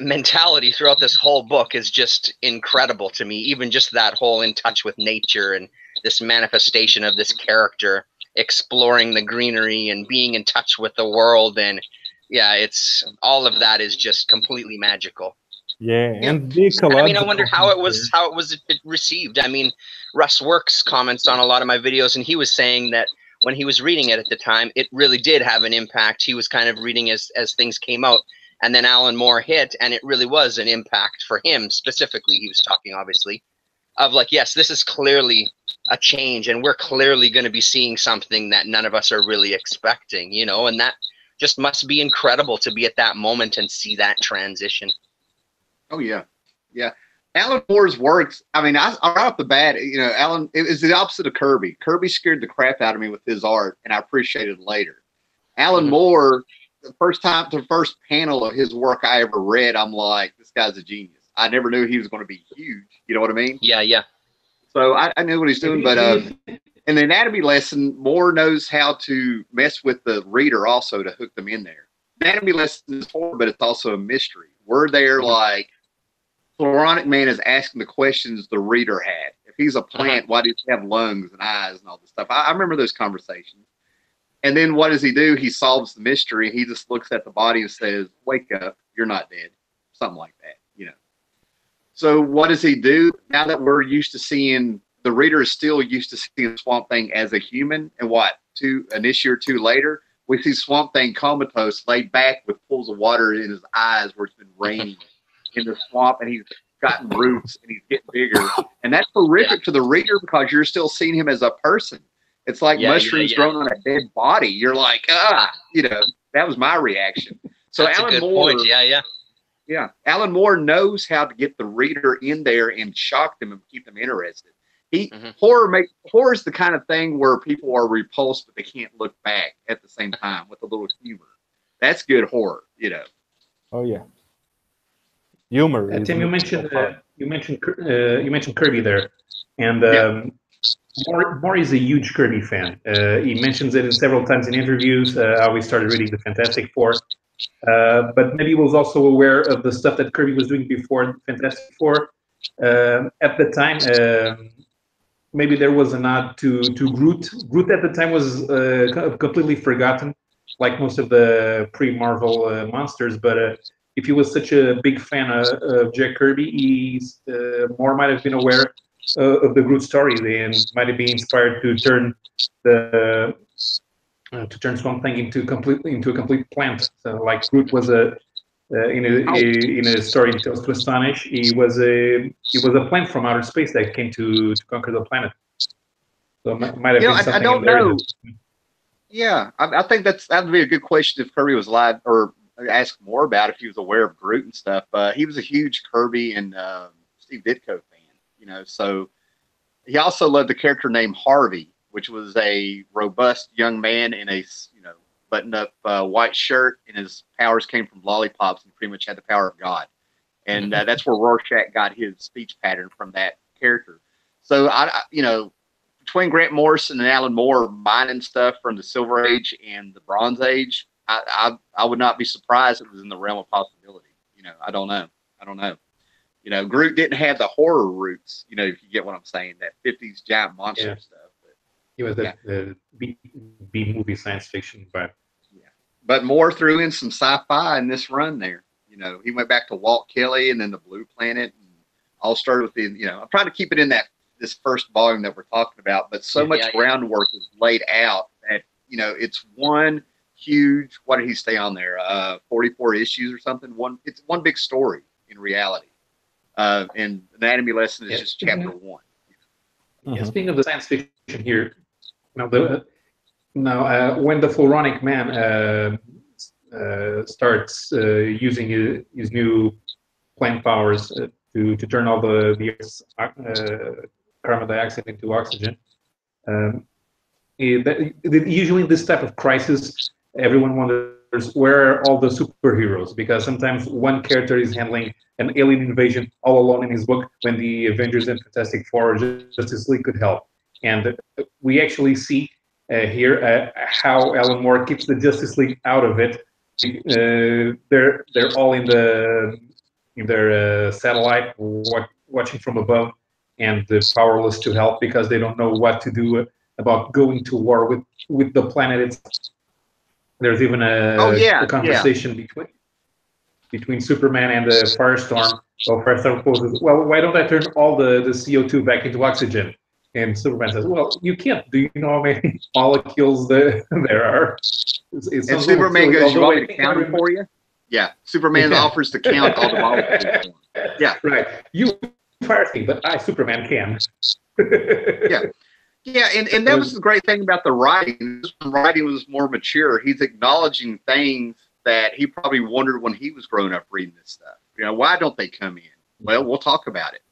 mentality throughout this whole book is just incredible to me. Even just that whole in touch with nature and this manifestation of this character exploring the greenery and being in touch with the world, and yeah, it's all of that is just completely magical. Yeah, and the ecological. I mean, I wonder how it was received. I mean, Russ Works comments on a lot of my videos, and he was saying that when he was reading it at the time, it really did have an impact. He was kind of reading as things came out, and then Alan Moore hit, and it really was an impact for him specifically. He was talking, obviously, of like, yes, this is clearly a change, and we're clearly going to be seeing something that none of us are really expecting, you know, and that just must be incredible to be at that moment and see that transition. Oh yeah. Alan Moore's works. I mean, right off the bat, you know, Alan, it was the opposite of Kirby. Kirby scared the crap out of me with his art, and I appreciated it later. Alan Moore, the first panel of his work I ever read, I'm like, this guy's a genius. I never knew he was going to be huge. You know what I mean? Yeah. So I knew what he's doing, but in the anatomy lesson, Moore knows how to mess with the reader also to hook them in there. Anatomy lesson is horror, but it's also a mystery. We're there like Floronic Man is asking the questions the reader had. If he's a plant, why does he have lungs and eyes and all this stuff? I remember those conversations. And then what does he do? He solves the mystery. He just looks at the body and says, wake up, you're not dead. Something like that, you know. So what does he do? Now that we're used to seeing, the reader is still used to seeing Swamp Thing as a human, and an issue or two later, we see Swamp Thing comatose, laid back with pools of water in his eyes where it's been raining in the swamp, and he's gotten roots and he's getting bigger. And that's horrific to the reader because you're still seeing him as a person. It's like mushrooms growing on a dead body. You're like, you know, that was my reaction. So that's Alan a good Moore, point. Yeah. Alan Moore knows how to get the reader in there and shock them and keep them interested. Horror is the kind of thing where people are repulsed, but they can't look back at the same time with a little humor. That's good horror, you know. Oh yeah, humor. Tim, you mentioned Kirby there, and Moore is a huge Kirby fan. He mentions it in several times in interviews. How he started reading the Fantastic Four, but maybe he was also aware of the stuff that Kirby was doing before Fantastic Four. At the time, maybe there was a nod to Groot. Groot at the time was completely forgotten, like most of the pre-Marvel monsters. But if he was such a big fan of Jack Kirby, he's more might have been aware of the Groot story and might have been inspired to turn the Swamp Thing into a complete plant. So like Groot was in a story he tells to Astonish, he was a plant from outer space that came to conquer the planet. So it might have been something. I don't in there know. Yeah, I think that would be a good question if Kirby was live, or ask more about if he was aware of Groot and stuff. He was a huge Kirby and Steve Ditko fan, So he also loved a character named Harvey, which was a robust young man in a button-up white shirt, and his powers came from lollipops, and pretty much had the power of God. And that's where Rorschach got his speech pattern from, that character. So between Grant Morrison and Alan Moore mining stuff from the Silver Age and the Bronze Age, I would not be surprised if it was in the realm of possibility. I don't know. Groot didn't have the horror roots, if you get what I'm saying, that 50s giant monster stuff. He was the B-movie science fiction, but Moore threw in some sci-fi in this run there. He went back to Walt Kelly and then the Blue Planet, and all started with the, I'm trying to keep it in this first volume that we're talking about, but so much groundwork is laid out that, it's one huge, what did he stay on there? 44 issues or something. It's one big story in reality. And Anatomy Lesson is just chapter 1. Yeah, speaking of the science fiction here, when the Floronic Man starts using his new plant powers to turn all the Earth's carbon dioxide into oxygen, usually in this type of crisis, everyone wonders where are all the superheroes, because sometimes one character is handling an alien invasion all alone in his book when the Avengers and Fantastic Four or Justice League could help. And we actually see here how Alan Moore keeps the Justice League out of it. They're all in their satellite watching from above, and they're powerless to help because they don't know what to do about going to war with the planet itself. There's even a conversation between Superman and the Firestorm. Well, Firestorm poses, well, why don't I turn all the CO2 back into oxygen? And Superman says, well, you can't. Do you know how many molecules there are? And Superman goes, you want me to count them for you? Yeah. Superman offers to count all the molecules. Yeah. Right. You fire me, but I, Superman, can. Yeah. Yeah, and that was the great thing about the writing. This writing was more mature. He's acknowledging things that he probably wondered when he was growing up reading this stuff. Why don't they come in? Well, we'll talk about it.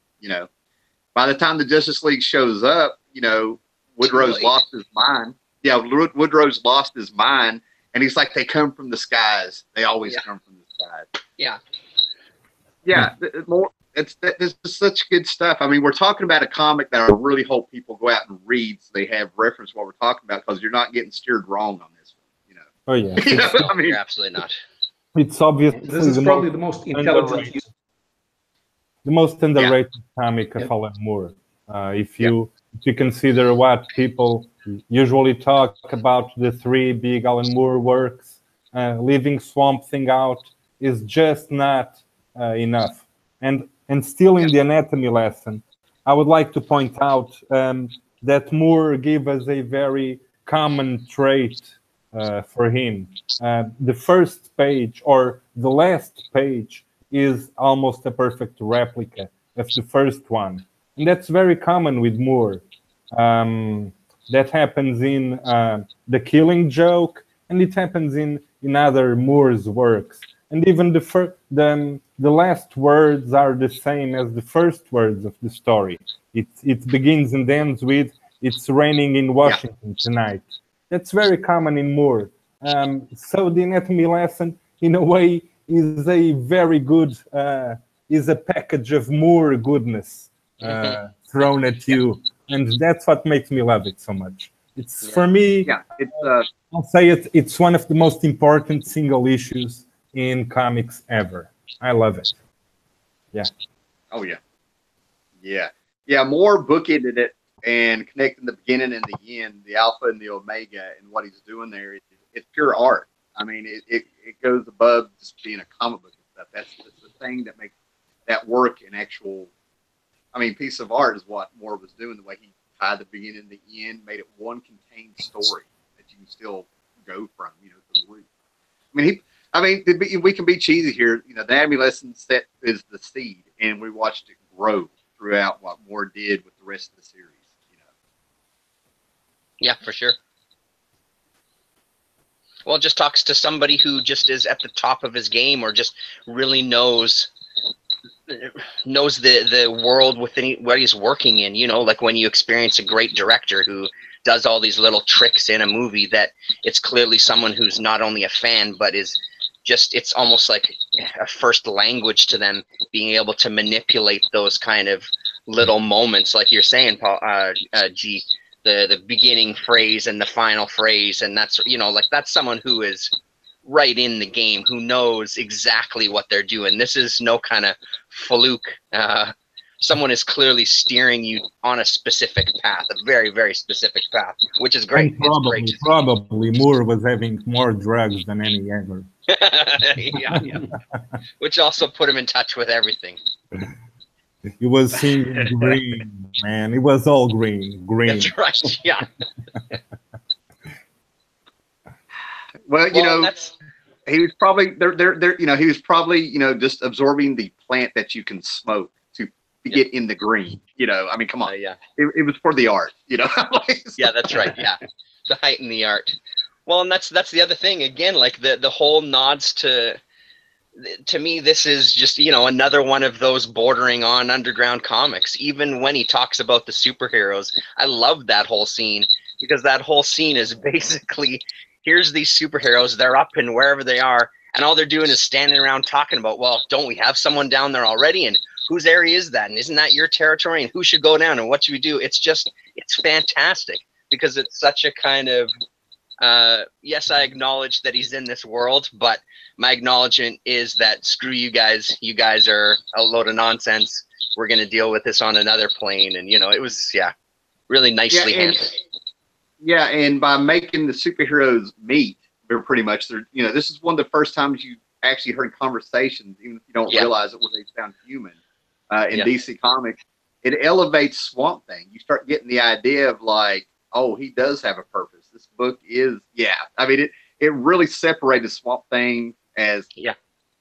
By the time the Justice League shows up, Woodrow's lost his mind. Yeah, Woodrow's lost his mind, and he's like, they come from the skies. They always come from the skies. Yeah. Yeah, this is such good stuff. I mean, we're talking about a comic that I really hope people go out and read so they have reference to what we're talking about, because you're not getting steered wrong on this one. Oh yeah. I mean, you're absolutely not. It's obvious. This is probably the most intelligent. The most underrated comic of Alan Moore. If you consider what people usually talk about, the 3 big Alan Moore works, leaving Swamp Thing out is just not enough. And still in the anatomy lesson, I would like to point out that Moore gave us a very common trait for him. The first page, or the last page, is almost a perfect replica of the first one. And that's very common with Moore. That happens in The Killing Joke, and it happens in other Moore's works. And even the last words are the same as the first words of the story. It begins and ends with, "It's raining in Washington tonight." That's very common in Moore. So the anatomy lesson, in a way, is a very good, is a package of Moore goodness thrown at you. And that's what makes me love it so much. It's, for me, I'll say it's one of the most important single issues in comics ever. I love it. Yeah. Oh, yeah. Yeah. Yeah, Moore bookended it and connecting the beginning and the end, the alpha and the omega, and what he's doing there. It's pure art. I mean, it goes above just being a comic book and stuff. That's the thing that makes that work in actual. I mean, piece of art is what Moore was doing. The way he tied the beginning and the end, made it one contained story that you can still go from, you know, to the root. I mean, we can be cheesy here. You know, the anatomy lesson set is the seed, and we watched it grow throughout what Moore did with the rest of the series. You know. Yeah, for sure. Well, it just talks to somebody who just is at the top of his game, or just really knows the world within what he's working in. You know, like when you experience a great director who does all these little tricks in a movie, that it's clearly someone who's not only a fan, but is just, it's almost like a first language to them, being able to manipulate those kind of little moments, like you're saying, Paul, G, the beginning phrase and the final phrase, and that's, you know, like that's someone who is right in the game, who knows exactly what they're doing. This is no kind of fluke. Someone is clearly steering you on a specific path, a very, very specific path, which is great. And probably Moore was having more drugs than any ever. Yeah. Which also put him in touch with everything. He was seeing green, man. It was all green. That's right. Yeah. Well, you know, he was probably you know, he was probably, you know, just absorbing the plant that you can smoke to get in the green. You know, I mean, come on. Yeah. It was for the art. You know. Yeah, that's right. Yeah, to heighten the art. Well, and that's the other thing. Again, like the whole nods to me, this is just, you know, another one of those bordering on underground comics. Even when he talks about the superheroes, I love that whole scene, because that whole scene is basically, here's these superheroes, they're up and wherever they are, and all they're doing is standing around talking about, well, don't we have someone down there already, and whose area is that, and isn't that your territory, and who should go down, and what should we do? It's just, it's fantastic, because it's such a kind of, yes, I acknowledge that he's in this world, but my acknowledgement is that screw you guys are a load of nonsense, we're going to deal with this on another plane. And, you know, it was, yeah, really nicely handled. Yeah, and by making the superheroes meet, they're pretty much, you know, this is one of the first times you actually heard conversations, even if you don't realize it, where they sound human in DC Comics. It elevates Swamp Thing. You start getting the idea of like, oh, he does have a purpose. This book is, I mean, it really separated Swamp Thing as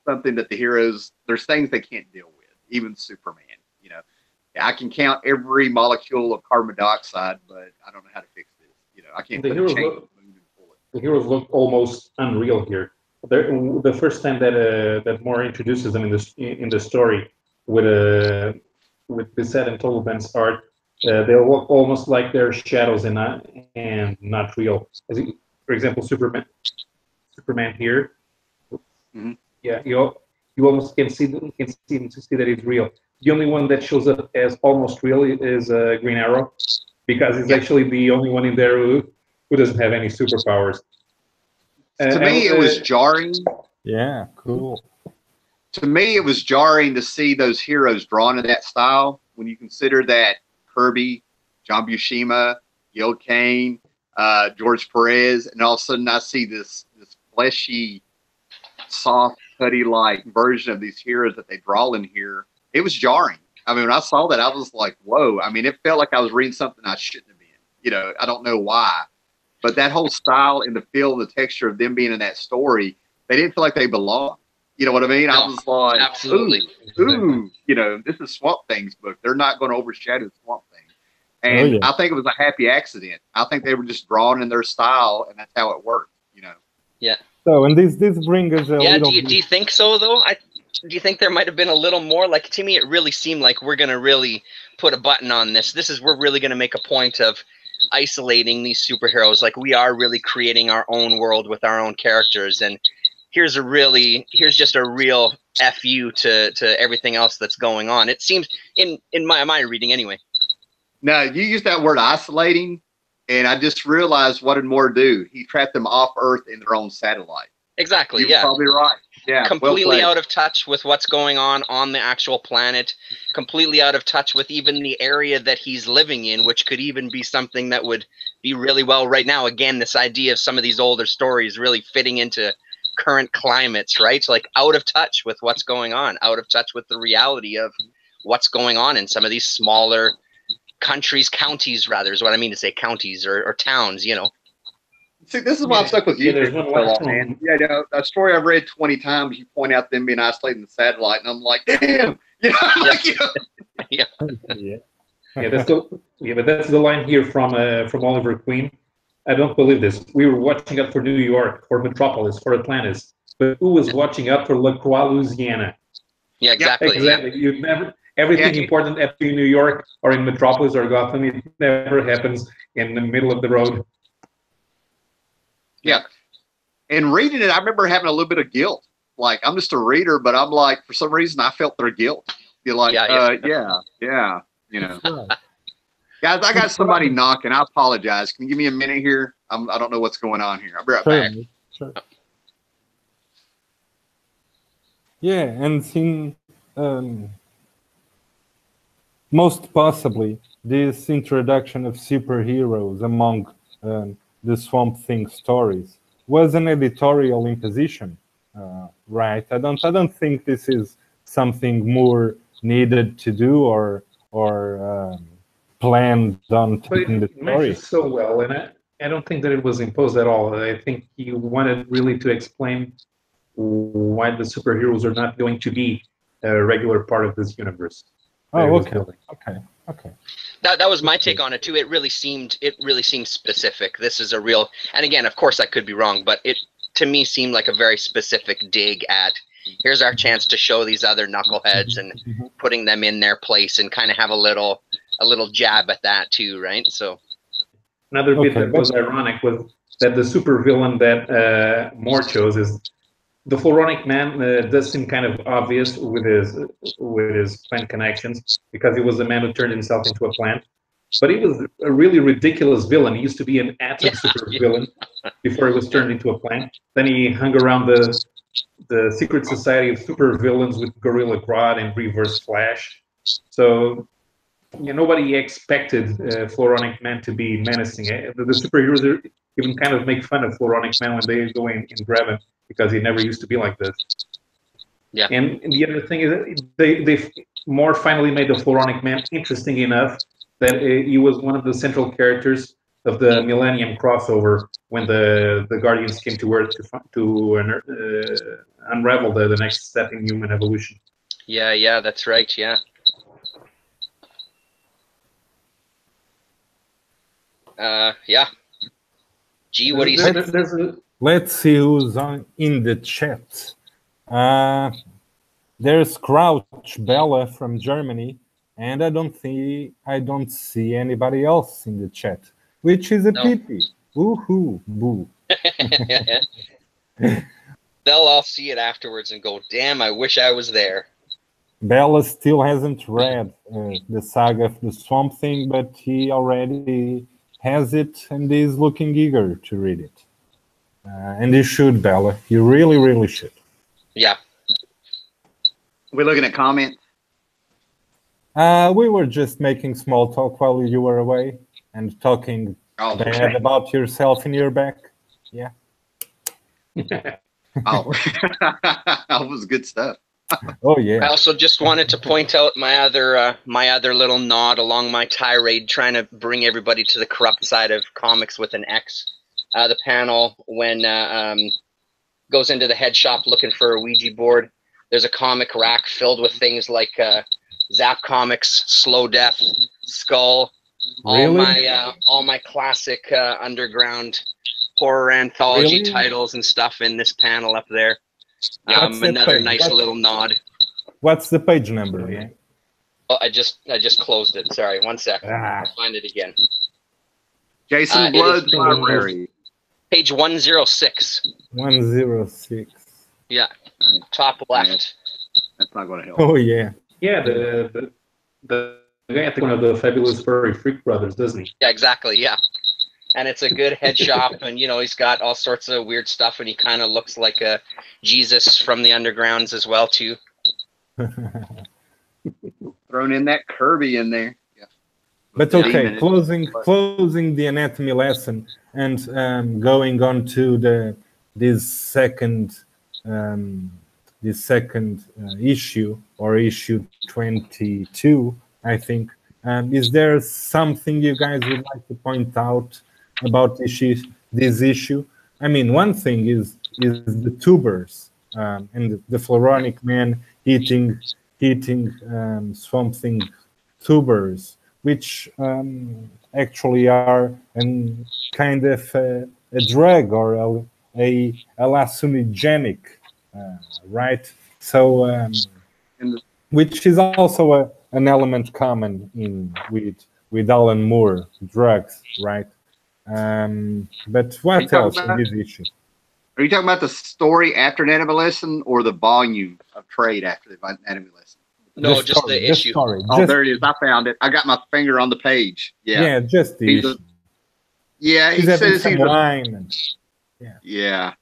something that the heroes, there's things they can't deal with, even Superman. You know, I can count every molecule of carbon dioxide, but I don't know how to fix this. You know, I can't put a chain on the moon and pull it. The heroes look almost unreal here. The first time that Moore introduces them in the story with Bissett and Tolman's art, they look almost like they're shadows and not real. For example, Superman here. Mm-hmm. Yeah, you almost can see that it's real. The only one that shows up as almost real is Green Arrow, because he's actually the only one in there who doesn't have any superpowers. To me, it was jarring. Yeah, cool. To me, it was jarring to see those heroes drawn in that style when you consider that Kirby, John Buscema, Gil Kane, George Perez, and all of a sudden I see this fleshy, soft, putty-like version of these heroes that they draw in here. It was jarring. I mean, when I saw that, I was like, whoa. I mean, it felt like I was reading something I shouldn't have been. You know, I don't know why. But that whole style and the feel and the texture of them being in that story, they didn't feel like they belonged. You know what I mean? No, I was like, absolutely. Ooh, you know, this is Swamp Thing's book. They're not going to overshadow Swamp Thing. And I think it was a happy accident. I think they were just drawn in their style, and that's how it worked, you know? Yeah. So, and this brings us a little do you think so, though? Do you think there might have been a little more? Like, to me, it really seemed like we're going to really put a button on this. We're really going to make a point of isolating these superheroes. Like, we are really creating our own world with our own characters. And here's just a real FU to everything else that's going on. It seems, in my reading anyway. No, you used that word isolating, and I just realized what did Moore do? He trapped them off Earth in their own satellite. Exactly, You're probably right. Yeah, completely well played. out of touch with what's going on the actual planet, completely out of touch with even the area that he's living in, which could even be something that would be really well right now. Again, this idea of some of these older stories really fitting into current climates, right? Like out of touch with what's going on, out of touch with the reality of what's going on in some of these smaller countries, counties rather, is what I mean to say, counties or towns, you know. See, this is why I'm stuck with you there's for one so last long, man. one. Yeah, you know, a story I've read 20 times, you point out them being isolated in the satellite, and I'm like, damn! You know, like, you know. Yeah. Yeah. But that's the line here from Oliver Queen. I don't believe this. We were watching out for New York, for Metropolis, for Atlantis, but who was watching out for La Croix, Louisiana? Yeah, exactly. Exactly. Yeah. You never everything important happening in New York or in Metropolis or Gotham. It never happens in the middle of the road. Yeah. And reading it, I remember having a little bit of guilt. Like, I'm just a reader, but I'm like, for some reason, I felt their guilt. You're like, yeah, you know. Right. Guys, I got somebody knocking. I apologize. Can you give me a minute here? I don't know what's going on here. I'll be right back. Sure. Yeah, and in most possibly this introduction of superheroes among the Swamp Thing stories was an editorial imposition, right? I don't think this is something more needed to do or planned on taking the But it story. matches so well, and I don't think that it was imposed at all. I think he wanted really to explain why the superheroes are not going to be a regular part of this universe. Oh, okay. That was my take on it too. It really seemed specific. This is a real, and again, of course, I could be wrong, but it to me seemed like a very specific dig at. Here's our chance to show these other knuckleheads and putting them in their place, and kind of have a little jab at that too, right? So another bit that was ironic was that the supervillain that Moore chose is the Floronic Man. Does seem kind of obvious with his plant connections because he was the man who turned himself into a plant. But he was a really ridiculous villain. He used to be an atom supervillain before he was turned into a plant. Then he hung around the secret society of supervillains with Gorilla Grodd and Reverse Flash. So nobody expected Floronic Man to be menacing. The superheroes even kind of make fun of Floronic Man when they go in and grab him because he never used to be like this. Yeah. And the other thing is they more finally made the Floronic Man interesting enough that he was one of the central characters of the Millennium crossover when the Guardians came to Earth to unravel the next step in human evolution. Yeah, that's right. Yeah. Yeah. Gee, what do you say? Let's see who's in the chat. There's Crouch Bella from Germany, and I don't see anybody else in the chat, which is a pity. Woohoo, boo. They'll all see it afterwards and go, "Damn, I wish I was there." Bella still hasn't read the Saga of the Swamp Thing, but he already has it and is looking eager to read it. And you should, Bella. You really, really should. Yeah. We're looking at comments. We were just making small talk while you were away and talking bad about yourself in your back. Yeah. Oh, that was good stuff. Oh yeah. I also just wanted to point out my other little nod along my tirade, trying to bring everybody to the corrupt side of comics with an X. The panel when goes into the head shop looking for a Ouija board. There's a comic rack filled with things like Zap Comics, Slow Death, Skull, all my classic underground horror anthology titles and stuff in this panel up there. Another nice little nod. What's the page number? Yeah. Oh, I just closed it. Sorry, 1 second. I'll find it again. Jason Blood's Library. Page 106. 106. Yeah, top left. That's not going to help. Oh yeah. Yeah, the guy at one of the Fabulous Furry Freak Brothers, doesn't he? Yeah, exactly. Yeah. and it's a good head shop, and you know he's got all sorts of weird stuff, and he kind of looks like a Jesus from the undergrounds as well too. Thrown in that Kirby in there. Yeah. But okay, closing the anatomy lesson and going on to this second issue, or issue 22, I think. Is there something you guys would like to point out about this issue? I mean, one thing is the tubers and the Floronic Man eating Swamp Thing tubers, which actually are kind of a drug or a hallucinogenic, right? So, which is also an element common with Alan Moore drugs, right? But what else in this issue? Are you talking about the story after Anatomy Lesson or the volume of trade after the Anatomy Lesson? No, just the issue. Oh, there it is. I found it. I got my finger on the page. Yeah, just the issue. Yeah, he says he's wine. Yeah.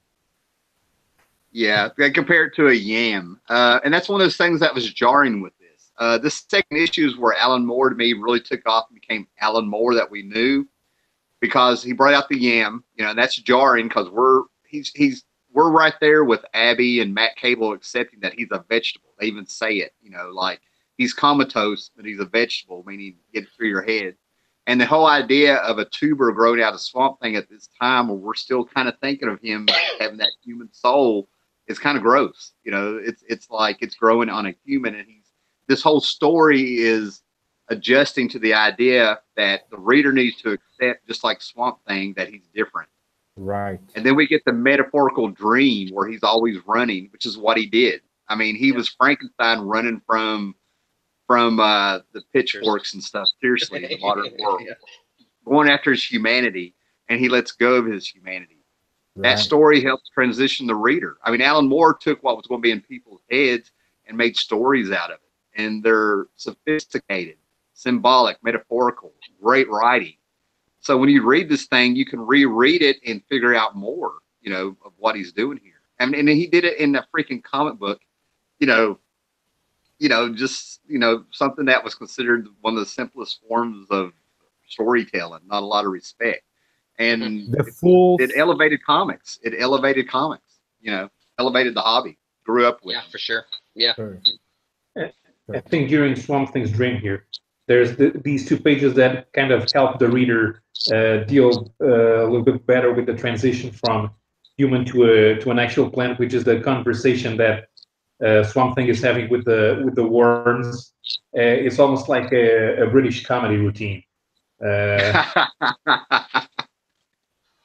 Compare it to a yam. And that's one of those things that was jarring with this. This second issue is where Alan Moore, to me, really took off and became Alan Moore that we knew, because he brought out the yam, and that's jarring because we're right there with Abby and Matt Cable accepting that he's a vegetable. They even say it, like he's comatose, but he's a vegetable, meaning get it through your head. And the whole idea of a tuber growing out of Swamp Thing at this time, where we're still kind of thinking of him having that human soul, is kind of gross. It's like it's growing on a human, and this whole story is adjusting to the idea that the reader needs to accept, just like Swamp Thing, that he's different. Right. And then we get the metaphorical dream where he's always running, which is what he did. I mean, he was Frankenstein running from the pitchforks and stuff, seriously, in the modern world. Going after his humanity, and he lets go of his humanity. Right. That story helps transition the reader. I mean, Alan Moore took what was going to be in people's heads and made stories out of it. And they're sophisticated, symbolic, metaphorical, great writing. So when you read this thing, you can reread it and figure out more, of what he's doing here. I mean, and he did it in a freaking comic book, just something that was considered one of the simplest forms of storytelling, not a lot of respect. And it elevated comics. It elevated comics, elevated the hobby. Grew up with. Yeah, for sure. Yeah. I think during Swamp Thing's dream here, there's these two pages that kind of help the reader deal a little bit better with the transition from human to an actual plant, which is the conversation that Swamp Thing is having with the worms. It's almost like a British comedy routine.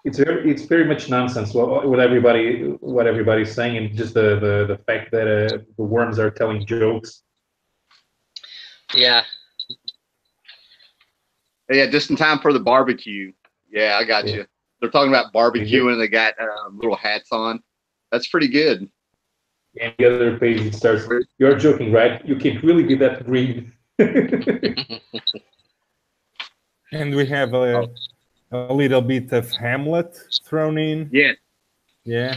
It's very much nonsense what everybody's saying, and just the fact that the worms are telling jokes. Yeah. Yeah, just in time for the barbecue. Yeah, I got you. They're talking about barbecuing, and they got little hats on. That's pretty good. And the other page it starts, "You're joking, right? You can't really be that green." And we have a little bit of Hamlet thrown in. Yeah. Yeah.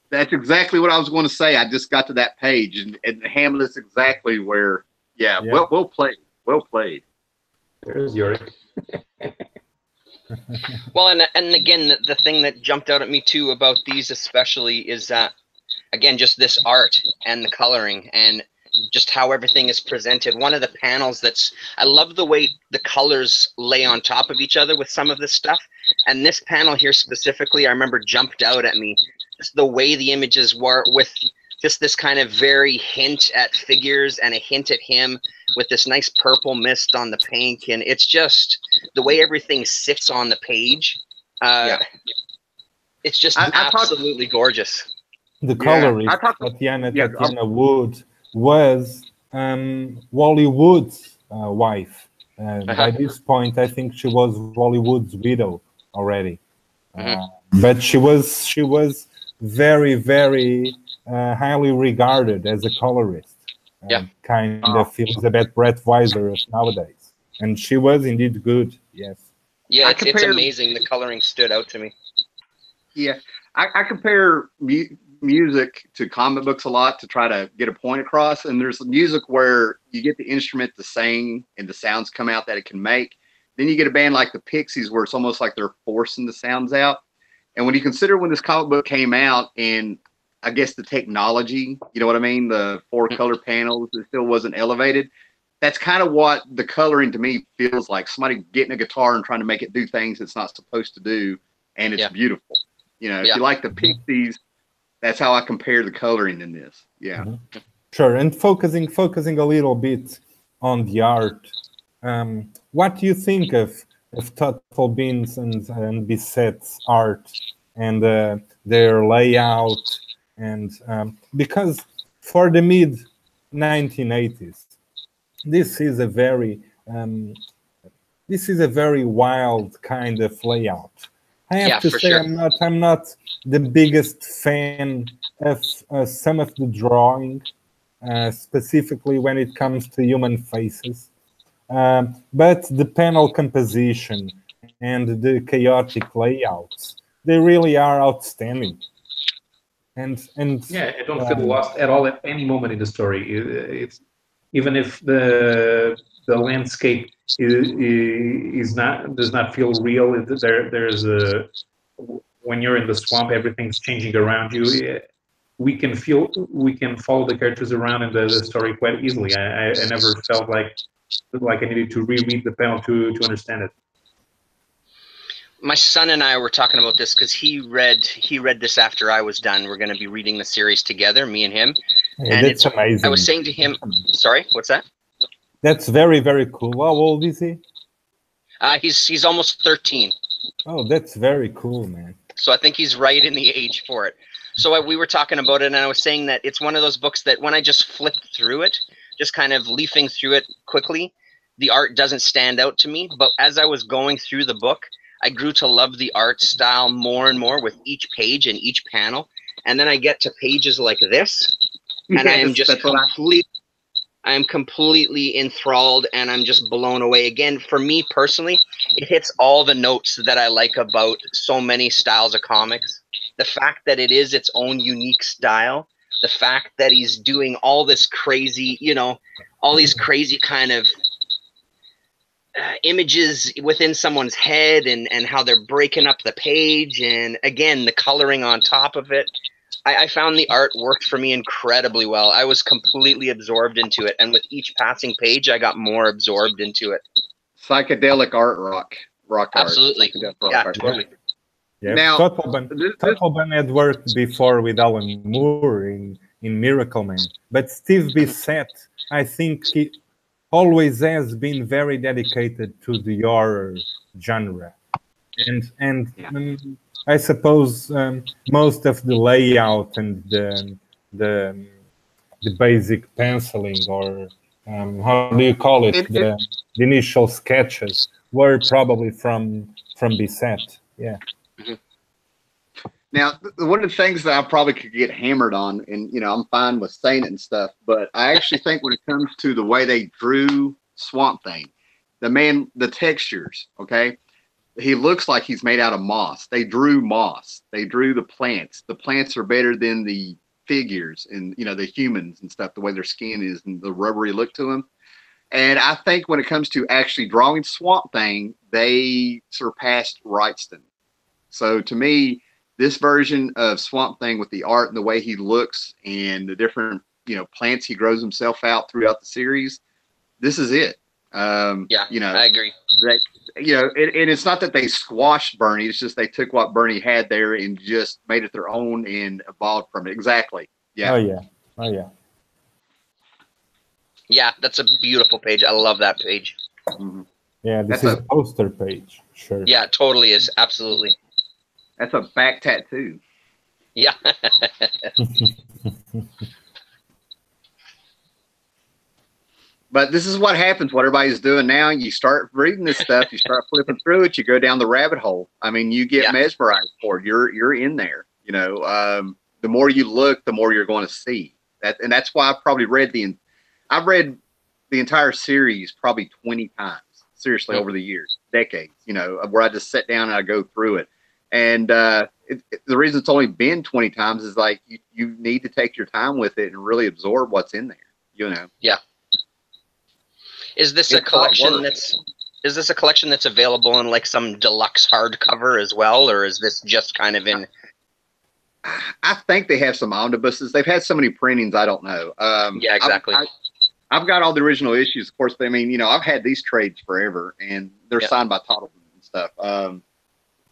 That's exactly what I was going to say. I just got to that page, and Hamlet's exactly where. Yeah. Well played. Well played. There's Yorick. Well, and again, the thing that jumped out at me too about these especially is that, again, just this art and the coloring and just how everything is presented. One of the panels I love the way the colors lay on top of each other with some of this stuff. And this panel here specifically, I remember jumped out at me. Just the way the images were, with just this kind of very hint at figures and a hint at him with this nice purple mist on the pink. And it's just the way everything sits on the page. It's just absolutely gorgeous. The colorist, Tatiana Wood, was Wally Wood's wife. By this point, I think she was Wally Wood's widow already. But she was very, very highly regarded as a colorist. Kind of Elizabeth Brett Weiser of nowadays. And she was indeed good, yes. Yeah, it's amazing. The coloring stood out to me. Yeah, I compare music to comic books a lot to try to get a point across. And there's music where you get the instrument to sing and the sounds come out that it can make. Then you get a band like the Pixies where it's almost like they're forcing the sounds out. And when you consider when this comic book came out and I guess the technology, you know what I mean? The 4 color panels, it still wasn't elevated. That's kind of what the coloring to me feels like. Somebody getting a guitar and trying to make it do things it's not supposed to do. And it's beautiful. You know, if you like the Pixies, that's how I compare the coloring in this. Yeah. Sure. And focusing a little bit on the art. What do you think of Total Beans and Biset's art and their layout? And because for the mid 1980s, this is a very wild kind of layout. I have to say, I'm not the biggest fan of some of the drawing, specifically when it comes to human faces. But the panel composition and the chaotic layouts, they really are outstanding. And yeah, I don't feel lost at all at any moment in the story. It's even if the landscape does not feel real. There's a, when you're in the swamp, everything's changing around you. We can follow the characters around in the story quite easily. I never felt like I needed to reread the panel to understand it. My son and I were talking about this because he read this after I was done. We're going to be reading the series together, me and him. Yeah, and that's amazing. I was saying to him, sorry, what's that? That's very, very cool. How old is he? He's almost 13. Oh, that's very cool, man. So I think he's right in the age for it. So we were talking about it, and I was saying that it's one of those books that when I just flipped through it, just kind of leafing through it quickly, the art doesn't stand out to me. But as I was going through the book, I grew to love the art style more and more with each page and each panel. And then I get to pages like this, and I am just completely enthralled, and I'm just blown away. Again, for me personally, it hits all the notes that I like about so many styles of comics. The fact that it is its own unique style, the fact that he's doing all this crazy, you know, all these crazy kind of images within someone's head, and how they're breaking up the page, and again, the coloring on top of it. I found the art worked for me incredibly well. I was completely absorbed into it, and with each passing page, I got more absorbed into it. Psychedelic rock Absolutely. Art. Yeah, totally. Yeah, now, Totalban had worked before with Alan Moore in Miracle Man, but Steve Bissett, I think he always has been very dedicated to the horror genre, and I suppose most of the layout and the basic penciling, or how do you call it, the initial sketches were probably from Bissett. Yeah. Now, one of the things that I probably could get hammered on, and you know, I'm fine with saying it and stuff, but I actually think when it comes to the way they drew Swamp Thing, the textures, okay, he looks like he's made out of moss. They drew moss. They drew the plants. The plants are better than the figures and, you know, the humans and stuff, the way their skin is and the rubbery look to them. And I think when it comes to actually drawing Swamp Thing, they surpassed Wrightston. So to me, this version of Swamp Thing with the art and the way he looks and the different, you know, plants he grows himself out throughout the series, this is it. Yeah, you know, I agree. You know, and it's not that they squashed Bernie. It's just they took what Bernie had there and just made it their own and evolved from it. Exactly. Yeah. Oh yeah. Oh yeah. Yeah, that's a beautiful page. I love that page. Mm-hmm. Yeah, this is a poster page. Sure. Yeah, it totally is. Absolutely. That's a back tattoo. Yeah. But this is what happens, what everybody's doing now. You start reading this stuff, you start flipping through it, you go down the rabbit hole. I mean, you get mesmerized for it. You're in there. You know, the more you look, the more you're going to see. And that's why I've probably read the entire series probably 20 times, seriously, over the years. decades, you know, where I just sit down and I go through it. And the reason it's only been 20 times is like you need to take your time with it and really absorb what's in there, you know. Yeah. Is this a collection that's available in like some deluxe hardcover as well, or is this just kind of in? I think they have some omnibuses. They've had so many printings, I don't know. Yeah, exactly. I've got all the original issues, of course, but I mean, you know, I've had these trades forever, and they're signed by Toddleton and stuff.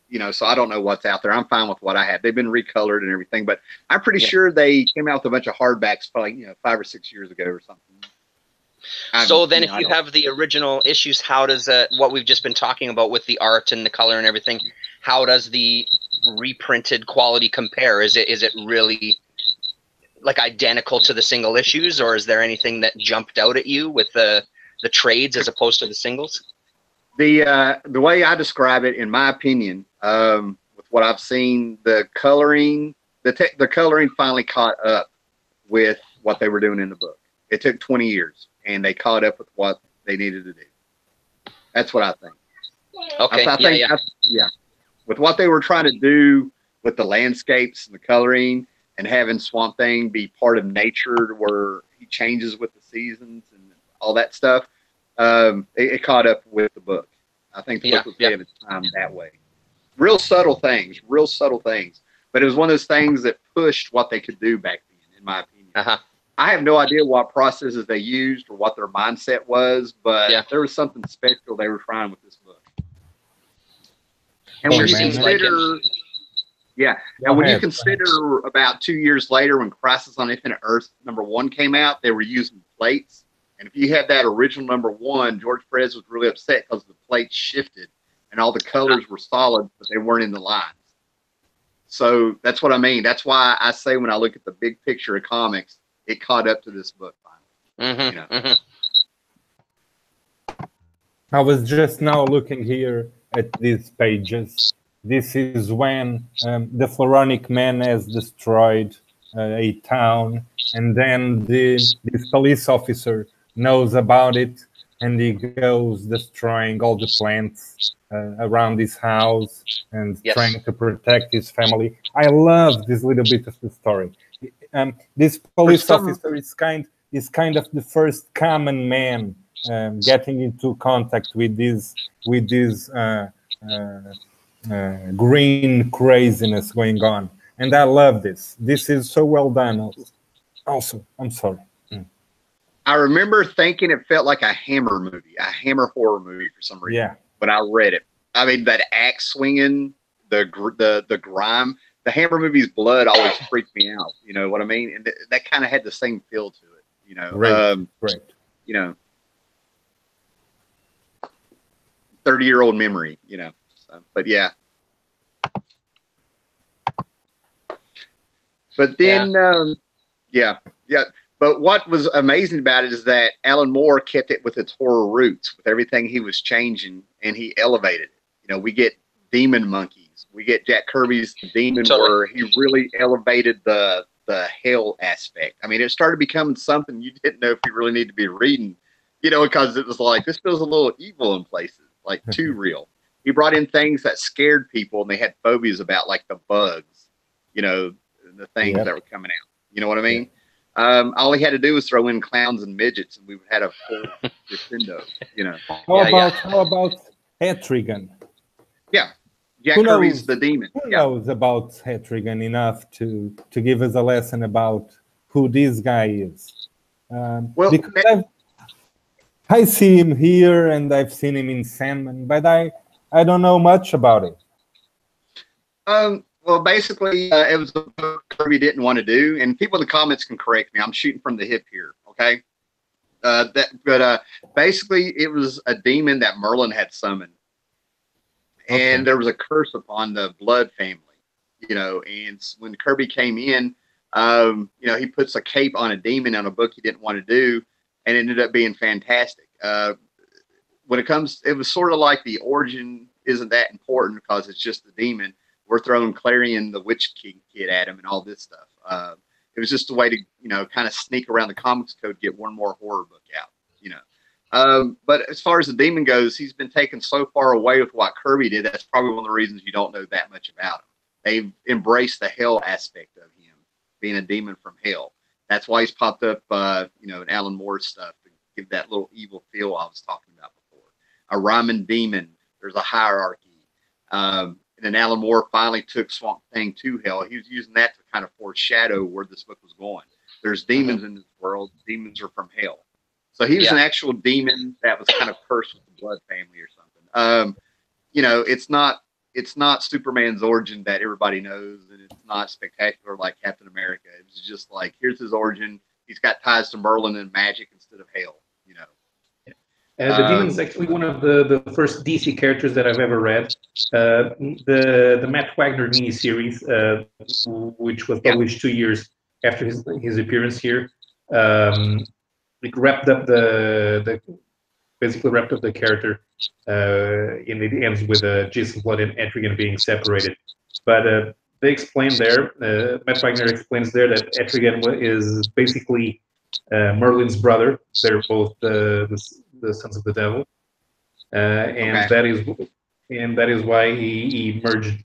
You know, so I don't know what's out there. I'm fine with what I have. They've been recolored and everything, but I'm pretty sure they came out with a bunch of hardbacks probably, you know, 5 or 6 years ago or something. So then if you have the original issues, how does what we've just been talking about with the art and the color and everything, how does the reprinted quality compare? Is it really like identical to the single issues, or is there anything that jumped out at you with the trades as opposed to the singles? The way I describe it, in my opinion, with what I've seen, the coloring finally caught up with what they were doing in the book. It took 20 years, and they caught up with what they needed to do. That's what I think. Okay. I think with what they were trying to do with the landscapes and the coloring, and having Swamp Thing be part of nature, where he changes with the seasons and all that stuff, it caught up with the book. I think the book was ahead of its time that way. Real subtle things, but it was one of those things that pushed what they could do back then, in my opinion. I have no idea what processes they used or what their mindset was, but there was something special they were trying with this book. And when you consider, and when you consider about 2 years later, when Crisis on Infinite Earths #1 came out, they were using plates. And if you had that original #1, George Perez was really upset because the plates shifted and all the colors were solid, but they weren't in the lines. So that's what I mean. That's why I say when I look at the big picture of comics, it caught up to this book finally. You know? I was just now looking here at these pages. This is when the Floronic Man has destroyed a town, and then this police officer knows about it, and he goes destroying all the plants around his house and trying to protect his family. I love this little bit of the story. This police officer is kind of the first common man getting into contact with this green craziness going on, and I love this. This is so well done. Also, I'm sorry. I remember thinking it felt like a Hammer movie, a Hammer horror movie for some reason. Yeah. But I read it. I mean, that axe swinging, the grime. The Hammer movie's blood always freaked me out. You know what I mean? And that kind of had the same feel to it. You know, right. You know, 30-year-old memory. You know, so, but yeah. But then, yeah. But what was amazing about it is that Alan Moore kept it with its horror roots, with everything he was changing, and he elevated it. You know, we get demon monkeys. We get Jack Kirby's Demon, where he really elevated the hell aspect. I mean, it started becoming something you didn't know if you really need to be reading, you know, because it was like, this feels a little evil in places, like too real. He brought in things that scared people, and they had phobias about, like the bugs, you know, the things that were coming out. You know what I mean? All he had to do was throw in clowns and midgets, and we would have a full crescendo. You know. How about Etrigan? Yeah, Jack Kirby's the Demon. Who knows about Etrigan enough to give us a lesson about who this guy is? Well, because I see him here, and I've seen him in Sandman, but I don't know much about it. Well, basically, it was a book Kirby didn't want to do, and people in the comments can correct me. I'm shooting from the hip here, okay? Basically, it was a demon that Merlin had summoned, and there was a curse upon the Blood family, you know. And when Kirby came in, you know, he puts a cape on a demon on a book he didn't want to do, and it ended up being fantastic. When it comes, it was sort of like the origin isn't that important because it's just the demon. We're throwing Clarion, the Witch King kid, at him and all this stuff. It was just a way to, you know, kind of sneak around the Comics Code, get one more horror book out, you know. But as far as the demon goes, he's been taken so far away with what Kirby did. That's probably one of the reasons you don't know that much about him. They've embraced the hell aspect of him, being a demon from hell. That's why he's popped up, in Alan Moore's stuff to give that little evil feel I was talking about before. A rhyming demon. There's a hierarchy. And then Alan Moore finally took Swamp Thing to hell. He was using that to kind of foreshadow where this book was going. There's demons in this world. Demons are from hell. So he was an actual demon that was kind of cursed with the blood family or something. It's not Superman's origin that everybody knows, and it's not spectacular like Captain America. It was just like, here's his origin. He's got ties to Merlin and magic instead of hell. The demon is actually one of the first DC characters that I've ever read. The Matt Wagner miniseries, which was published 2 years after his appearance here. It wrapped up basically wrapped up the character, and it ends with Jason Blood and Etrigan being separated. But they explain there, Matt Wagner explains there that Etrigan is basically Merlin's brother. They're both the sons of the devil, and that is why he merged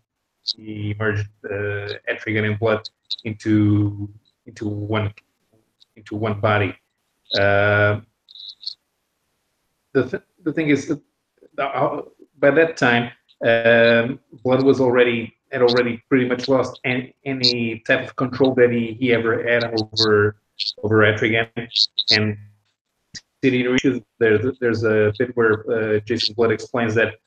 Etrigan and Blood into one body. The thing is that by that time, Blood had already pretty much lost any type of control that he ever had over Etrigan. And City Reaches, there's a bit where Jason Blood explains that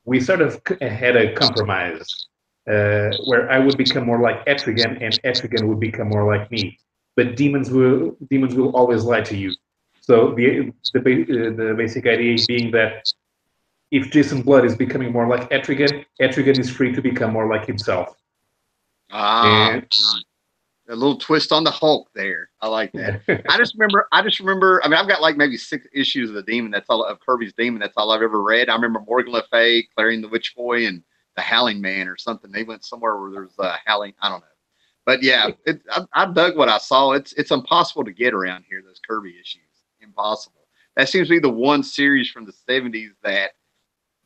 we sort of had a compromise where I would become more like Etrigan and Etrigan would become more like me. But demons will always lie to you. So the basic idea being that if Jason Blood is becoming more like Etrigan, Etrigan is free to become more like himself. A little twist on the Hulk there. I like that. I just remember. I mean, I've got like maybe 6 issues of the Demon. That's all of Kirby's Demon. That's all I've ever read. I remember Morgan Le Fay, Clarion the Witch Boy, and the Howling Man or something. They went somewhere where there's howling. I don't know. But yeah, I dug what I saw. It's impossible to get around here. Those Kirby issues, impossible. That seems to be the one series from the '70s that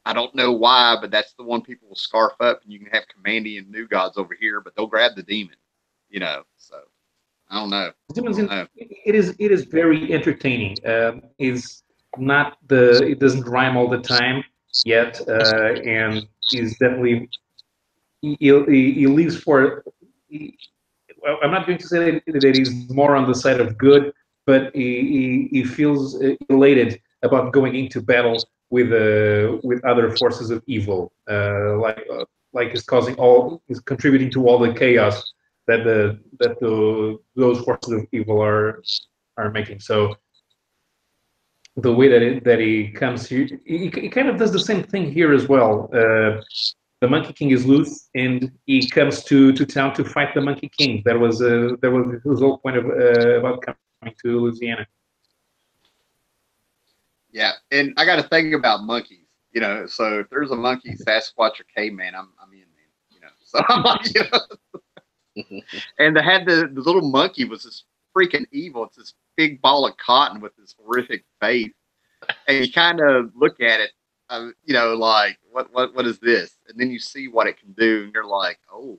I don't know why, but that's the one people will scarf up, and you can have Commandy and New Gods over here, but they'll grab the Demon. So I don't know. It is very entertaining. It doesn't rhyme all the time yet, and he's definitely he leaves for. I'm not going to say that he's more on the side of good, but he feels elated about going into battle with other forces of evil, like is contributing to all the chaos that those forces of evil are making. So the way that he comes here, he kind of does the same thing here as well. The Monkey King is loose, and he comes to town to fight the Monkey King. That was his whole point about coming to Louisiana. Yeah, and I got to think about monkeys. So if there's a monkey, Sasquatch, or caveman, I'm in, man. So I'm like, And they had the little monkey was this freaking evil. It's this big ball of cotton with this horrific face, and you kind of look at it, like what is this? And then you see what it can do, and you're like, oh,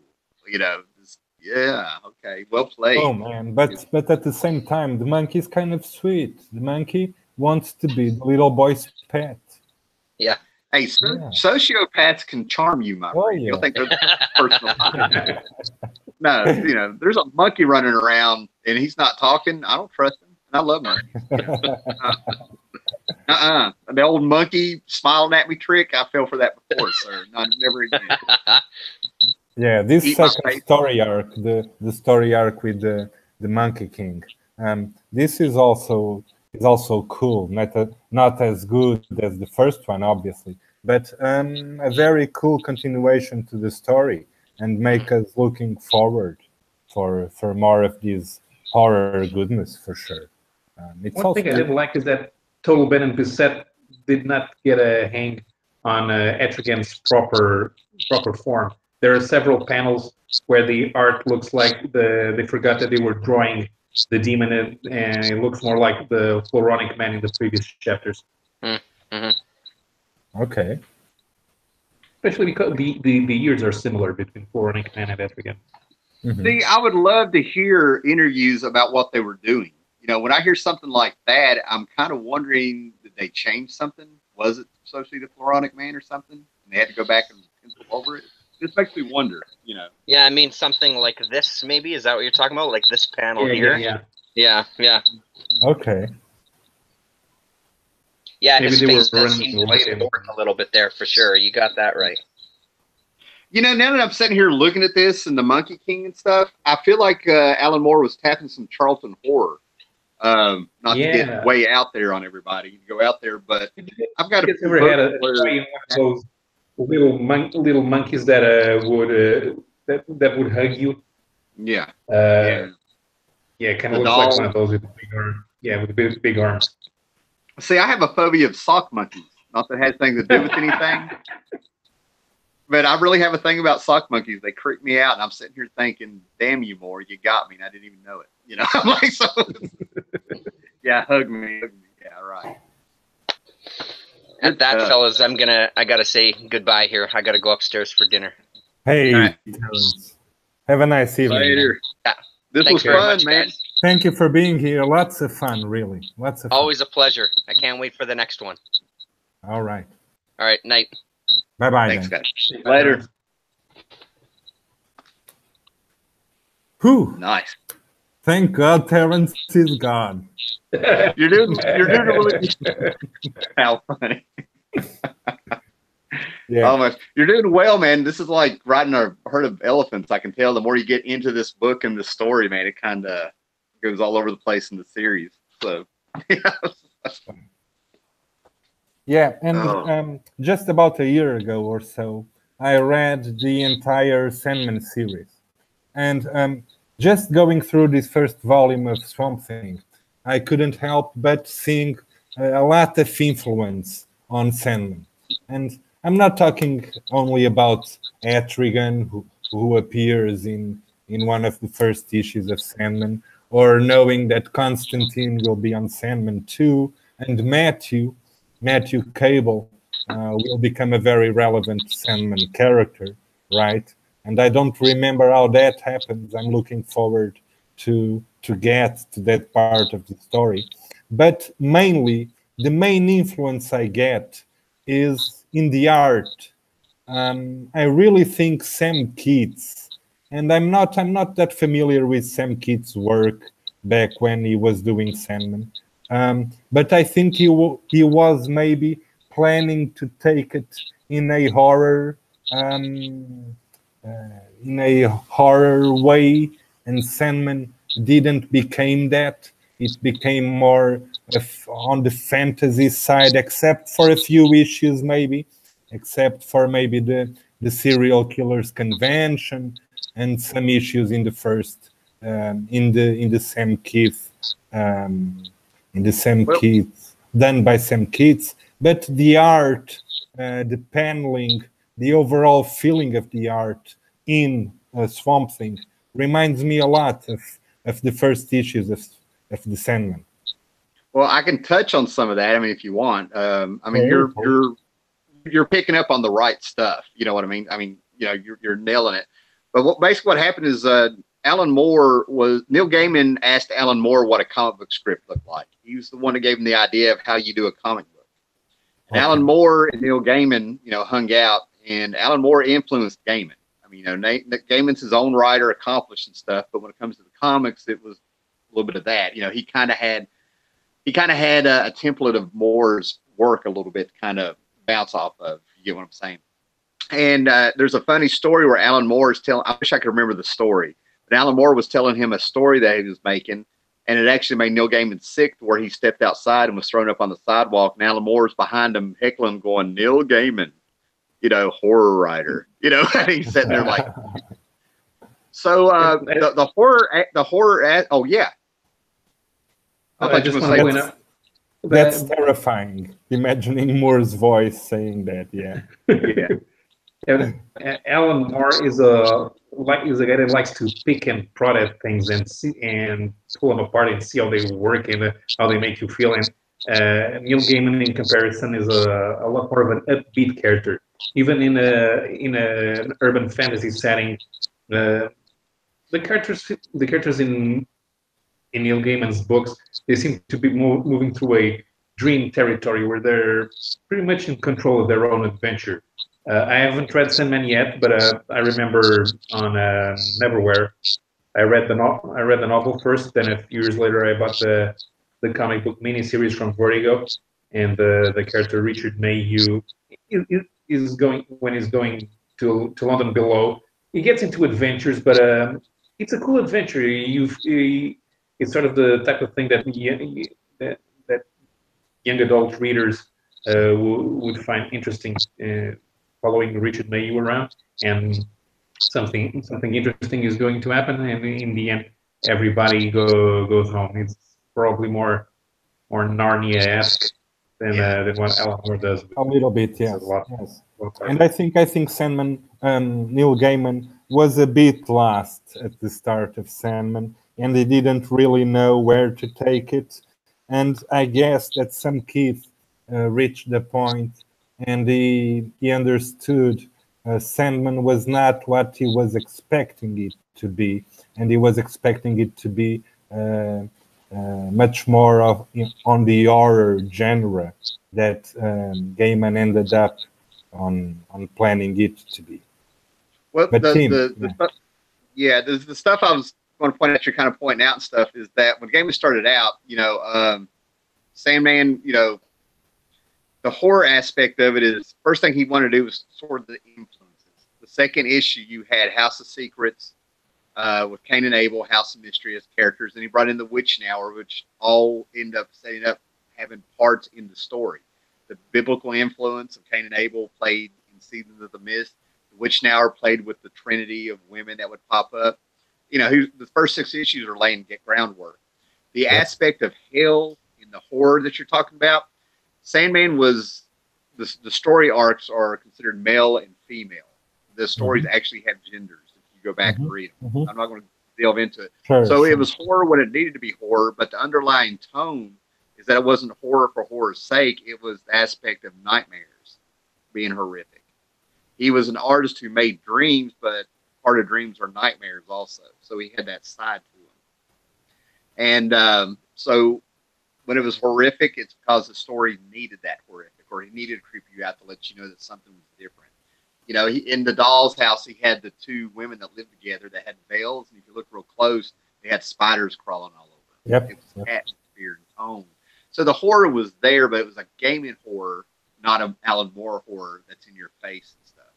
okay, well played. Oh man, but at the same time, the monkey is kind of sweet. The monkey wants to be the little boy's pet. Yeah. Hey, sociopaths can charm you, my friend. Yeah. You'll think they're personal. No, there's a monkey running around and he's not talking. I don't trust him. And I love monkeys. The old monkey smiling at me trick, I fell for that before, sir. Never again. Yeah, this second story arc, the story arc with the Monkey King, this is also cool. Not as good as the first one, obviously, but a very cool continuation to the story and make us looking forward for more of this horror goodness for sure. One thing I didn't like is that Total Ben and Bissett did not get a hang on Etrigan's proper form. There are several panels where the art looks like they forgot that they were drawing the demon, and it looks more like the Floronic Man in the previous chapters. Mm-hmm. Okay. Especially because the years are similar between Floronic Man and Etrigan. Mhm. See, I would love to hear interviews about what they were doing. You know, when I hear something like that, I'm kind of wondering, did they change something? Was it supposed to be the Floronic Man or something? And they had to go back and pencil over it? This makes me wonder, you know. Yeah, I mean something like this. Maybe is that what you're talking about? Like this panel Yeah, here. yeah. Yeah. Okay. Yeah, Maybe his they were face does running seem to late. distort a little bit there for sure. You got that right. You know, now that I'm sitting here looking at this and the Monkey King and stuff, I feel like Alan Moore was tapping some Charlton horror. Not to get way out there on everybody, to go out there, but I've got It's never had a those little monkeys that that would hug you. Yeah. Yeah, kind of looks like one of those with big arms. Yeah, with big arms. See, I have a phobia of sock monkeys. Not that it has anything to do with anything. But I really have a thing about sock monkeys. They creep me out, and I'm sitting here thinking, "Damn you, Moore, you got me." And I didn't even know it. You know, I'm like, so. Yeah, hug me. Yeah, right. At that, fellas, I gotta say goodbye here. I gotta go upstairs for dinner. Hey, right. Have a nice evening. Later. Yeah. This was very fun, much, man. guys. Thank you for being here. Lots of fun, really. Lots of fun. Always a pleasure. I can't wait for the next one. All right. All right, night. Bye-bye. Thanks, then. guys. Later. Whew. Nice. Thank God Terrence is gone. You're doing really how funny. Yeah. Almost. You're doing well, man. This is like riding a herd of elephants. I can tell the more you get into this book and the story, man, it kind of goes all over the place in the series. So, Yeah, and just about a year ago or so, I read the entire Sandman series. And just going through this first volume of Swamp Thing, I couldn't help but seeing a lot of influence on Sandman. And I'm not talking only about Etrigan, who appears in one of the first issues of Sandman, or knowing that Constantine will be on Sandman 2, and Matthew Cable will become a very relevant Sandman character, right? And I don't remember how that happens. I'm looking forward to get to that part of the story. But mainly, the main influence I get is in the art. I really think Sam Keats, and I'm not that familiar with Sam Keats' work back when he was doing Sandman. But I think he was maybe planning to take it in a horror way, and Sandman didn't become that. It became more on the fantasy side, except for a few issues, maybe, except for maybe the serial killers convention and some issues in the first in the Sam Keith. In the Sam Keats, done by Sam Keats, but the art, the paneling, the overall feeling of the art in Swamp Thing reminds me a lot of the first issues of the Sandman. Well, I can touch on some of that. I mean, if you want. I mean, you're picking up on the right stuff. You know what I mean? I mean, you know, you're nailing it. But basically what happened is Neil Gaiman asked Alan Moore what a comic book script looked like. He was the one that gave him the idea of how you do a comic book. And Alan Moore and Neil Gaiman, you know, hung out, and Alan Moore influenced Gaiman. I mean, you know, Gaiman's his own writer, accomplished and stuff, but when it comes to the comics, it was a little bit of that. You know, he kind of had a template of Moore's work a little bit to kind of bounce off of. You get what I'm saying? And there's a funny story where Alan Moore is telling. I wish I could remember the story. But Alan Moore was telling him a story that he was making, and it actually made Neil Gaiman sick to where he stepped outside and was thrown up on the sidewalk, and Alan Moore's behind him heckling, going, "Neil Gaiman, you know, horror writer." You know, and he's sitting there like... So the horror... Oh, yeah. I just want to point out. That's terrifying, imagining Moore's voice saying that, yeah. Yeah. Alan Moore is a is a guy that likes to pick and prod at things and see and pull them apart and see how they work and how they make you feel. And Neil Gaiman, in comparison, is a lot more of an upbeat character. Even in an urban fantasy setting, the characters in Neil Gaiman's books, they seem to be moving through a dream territory where they're pretty much in control of their own adventure. I haven't read Sandman yet, but I remember on Neverwhere, I read the novel first. Then a few years later, I bought the comic book miniseries from Vertigo, and the character Richard Mayhew is going when he's going to London Below. He gets into adventures, but it's a cool adventure. It's sort of the type of thing that that young adult readers would find interesting, following Richard Mayhew around, and something interesting is going to happen, and in the end, everybody goes home. It's probably more Narnia-esque than what Alan Moore does. A little bit, yes. Yes. And I think Sandman, Neil Gaiman was a bit lost at the start of Sandman, and he didn't really know where to take it. And I guess that some kid reached the point, and he understood Sandman was not what he was expecting it to be, and he was expecting it to be much more of on the horror genre that Gaiman ended up on planning it to be. Well, but the stuff I was going to point out, you're kind of pointing out and stuff, is that when Gaiman started out, Sandman, the horror aspect of it is, first thing he wanted to do was sort of the influences. The second issue, you had House of Secrets with Cain and Abel, House of Mystery as characters, and he brought in the Witch Hour, which all end up setting up having parts in the story. The biblical influence of Cain and Abel played in Seasons of the Mist. The Witch Hour played with the trinity of women that would pop up. The first 6 issues are laying groundwork. The aspect of hell in the horror that you're talking about, Sandman was, the story arcs are considered male and female. The stories actually have genders if you go back and read them. I'm not going to delve into it. It was horror when it needed to be horror, but the underlying tone is that it wasn't horror for horror's sake. It was the aspect of nightmares being horrific. He was an artist who made dreams, but part of dreams are nightmares also. So he had that side to him. And so when it was horrific, it's because the story needed that horrific, or he needed to creep you out to let you know that something was different. In the doll's house, he had the 2 women that lived together that had veils, and if you look real close, they had spiders crawling all over. It was atmosphere and tone. So the horror was there, but it was a Gaiman horror, not an Alan Moore horror that's in your face and stuff.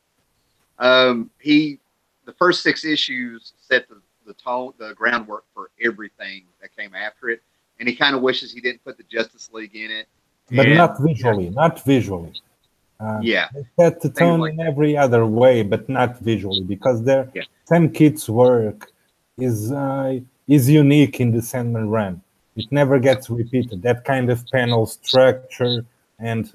The first 6 issues set the tone, the groundwork for everything that came after it, and he kind of wishes he didn't put the Justice League in it. But not visually, not visually. They set the tone in every other way, but not visually, because Sam Kidd's work is unique in the Sandman run. It never gets repeated. That kind of panel structure and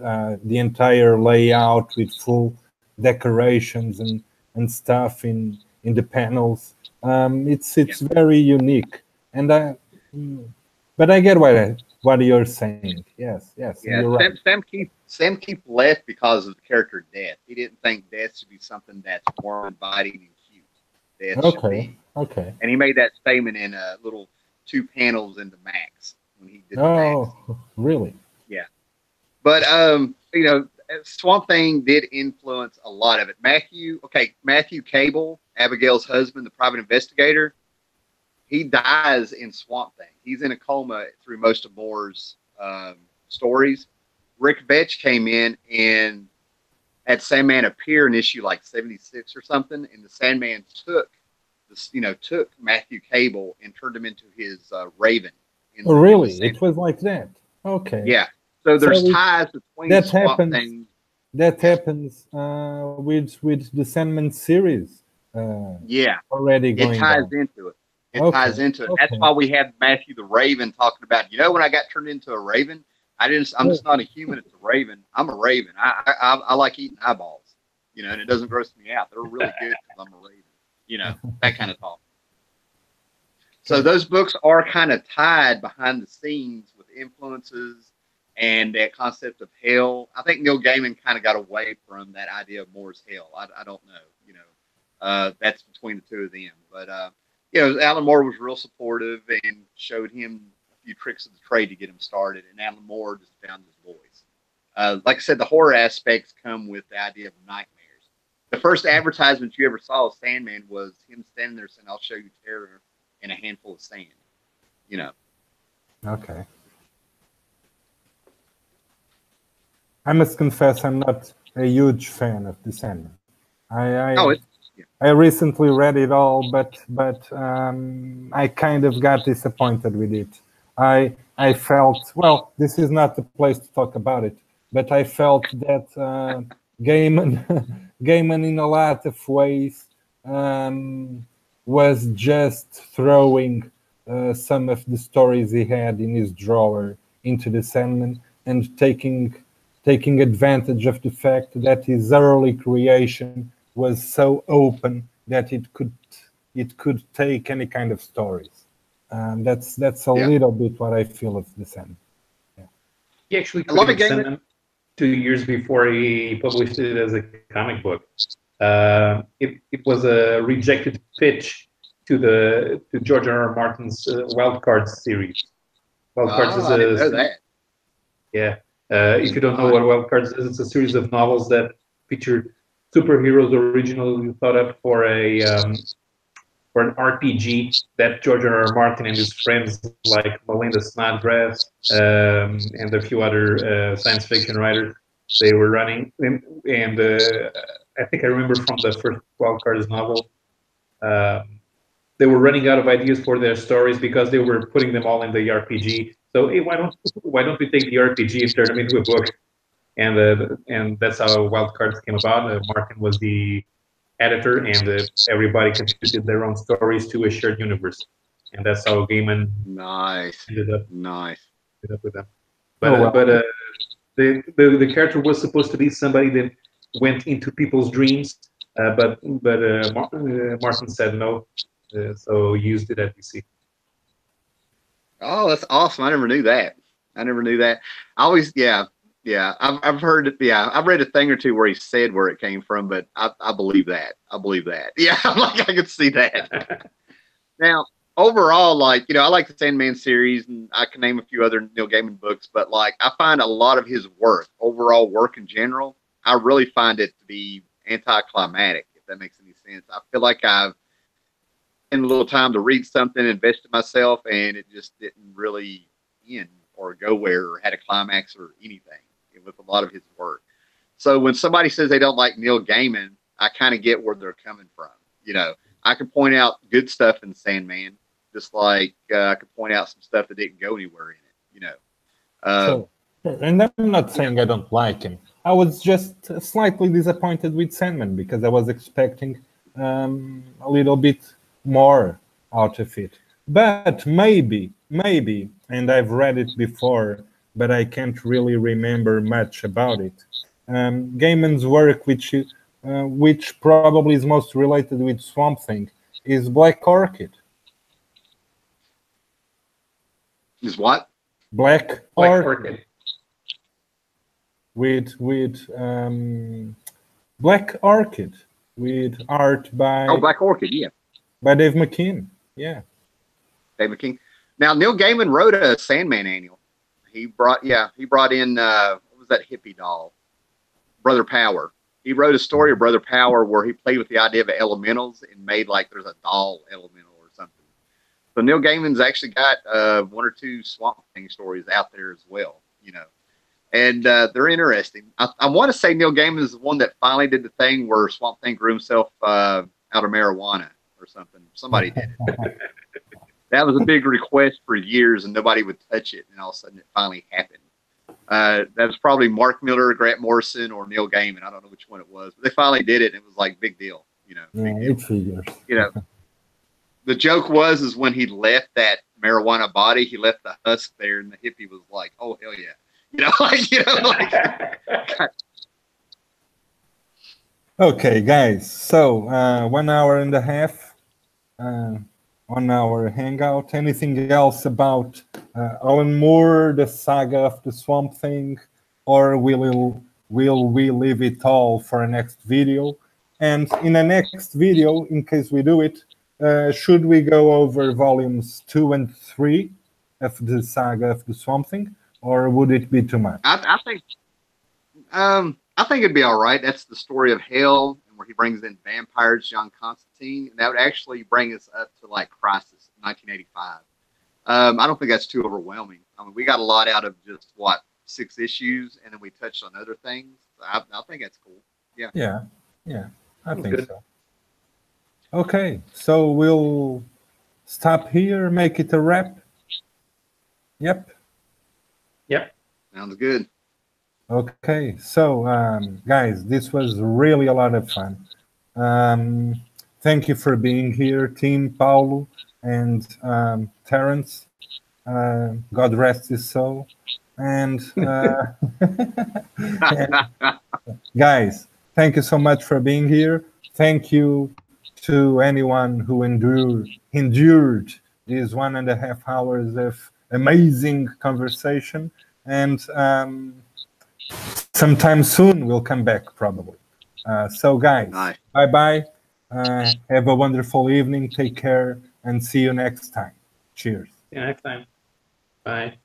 the entire layout with full decorations and stuff in the panels. It's very unique. But I get what you're saying. Yes, you're right. Sam Keith left because of the character Death. He didn't think Death should be something that's warm, inviting, and cute. Death should be. Okay. And he made that statement in little 2 panels in the Max when he did the Max. Really? Yeah. But Swamp Thing did influence a lot of it. Matthew Cable, Abigail's husband, the private investigator, he dies in Swamp Thing. He's in a coma through most of Moore's stories. Rick Vetch came in and had Sandman appear in issue like 76 or something, and the Sandman took Matthew Cable and turned him into his Raven. Really? It was like that? Okay. Yeah. So there's ties between that Swamp Thing. That happens with the Sandman series. Already going. It ties into it. It ties into it. That's why we have Matthew the Raven talking about, when I got turned into a raven, I'm just not a human, it's a raven. I'm a raven. I like eating eyeballs, and it doesn't gross me out. They're really good because I'm a raven. You know, that kind of talk. So those books are kind of tied behind the scenes with influences and that concept of hell. I think Neil Gaiman kind of got away from that idea of more as hell. I don't know. You know, that's between the two of them. But, you know, Alan Moore was real supportive and showed him a few tricks of the trade to get him started. And Alan Moore just found his voice. Like I said, the horror aspects come with the idea of nightmares. The first advertisement you ever saw of Sandman was him standing there saying, "I'll show you terror in a handful of sand." You know. Okay. I must confess, I'm not a huge fan of the Sandman. I recently read it all, but I kind of got disappointed with it. I felt, well, this is not the place to talk about it, but I felt that Gaiman, Gaiman in a lot of ways was just throwing some of the stories he had in his drawer into the Sandman and taking advantage of the fact that his early creation was so open that it could take any kind of stories. That's a little bit what I feel of the Sandman. Yeah. He actually created Sandman 2 years before he published it as a comic book. It was a rejected pitch to George R.R. Martin's Wild Cards series. Wild Cards is I didn't know that. Yeah. If you don't know what Wild Cards is, it's a series of novels that feature superheroes originally thought up for an RPG that George R.R. Martin and his friends like Melinda Snodgrass and a few other science fiction writers, they were running. And I think I remember from the first Wild Cards novel, they were running out of ideas for their stories because they were putting them all in the RPG. So hey, why don't we take the RPG and turn them into a book? And that's how Wild Cards came about. Martin was the editor, and everybody contributed their own stories to a shared universe, and that's how Gaiman ended up with them. But the character was supposed to be somebody that went into people's dreams, but Martin said no, so he used it at DC. Oh, that's awesome! I never knew that. I always, I've heard it. Yeah, I've read a thing or two where he said where it came from, but I believe that. Yeah, I'm like, I could see that. Now, overall, like, you know, I like the Sandman series, and I can name a few other Neil Gaiman books, but like, I find a lot of his overall work in general, I really find it to be anticlimactic, if that makes any sense. I feel like I've spent a little time to read something, invested myself, and it just didn't really end or go where or had a climax or anything with a lot of his work. So when somebody says they don't like Neil Gaiman, I kind of get where they're coming from. You know, I can point out good stuff in Sandman, just like I could point out some stuff that didn't go anywhere in it. You know, and I'm not saying I don't like him. I was just slightly disappointed with Sandman because I was expecting a little bit more out of it. But maybe, and I've read it before, but I can't really remember much about it. Gaiman's work, which probably is most related with Swamp Thing, is Black Orchid. Is what? Black Orchid. With Black Orchid, with art by Black Orchid, yeah, by Dave McKean, yeah. Dave McKean. Now Neil Gaiman wrote a Sandman annual. He brought in what was that hippie doll? Brother Power. He wrote a story of Brother Power where he played with the idea of elementals and made like there's a doll elemental or something. So Neil Gaiman's actually got 1 or 2 Swamp Thing stories out there as well, you know, and they're interesting. I want to say Neil Gaiman is the one that finally did the thing where Swamp Thing grew himself out of marijuana or something. Somebody did it. That was a big request for years, and nobody would touch it. And all of a sudden, it finally happened. That was probably Mark Miller, Grant Morrison, or Neil Gaiman. I don't know which one it was, but they finally did it. And it was like big deal, you know. Yeah, it figures. You know, the joke is when he left that marijuana body, he left the husk there, and the hippie was like, "Oh hell yeah," you know, like Okay, guys. So 1 hour and a half on our hangout. Anything else about Alan Moore, the saga of the Swamp Thing, or will we leave it all for a next video? And in the next video, in case we do it, should we go over volumes 2 and 3 of the saga of the Swamp Thing, or would it be too much? I think it'd be all right. That's the story of Hell, and where he brings in vampires, John Constantine, and that would actually bring us up to like Crisis, 1985. I don't think that's too overwhelming. I mean, we got a lot out of just what 6 issues, and then we touched on other things. I think that's cool. Yeah. Yeah. I think good. so. Okay, so we'll stop here, make it a wrap. Yep. Sounds good. Okay, so guys, this was really a lot of fun. Thank you for being here, Team Paulo and Terrence. God rest his soul. And guys, thank you so much for being here. Thank you to anyone who endured these 1.5 hours of amazing conversation. And sometime soon we'll come back, probably. So guys, Nice. bye-bye. Have a wonderful evening. Take care and see you next time. Cheers. See you next time. Bye.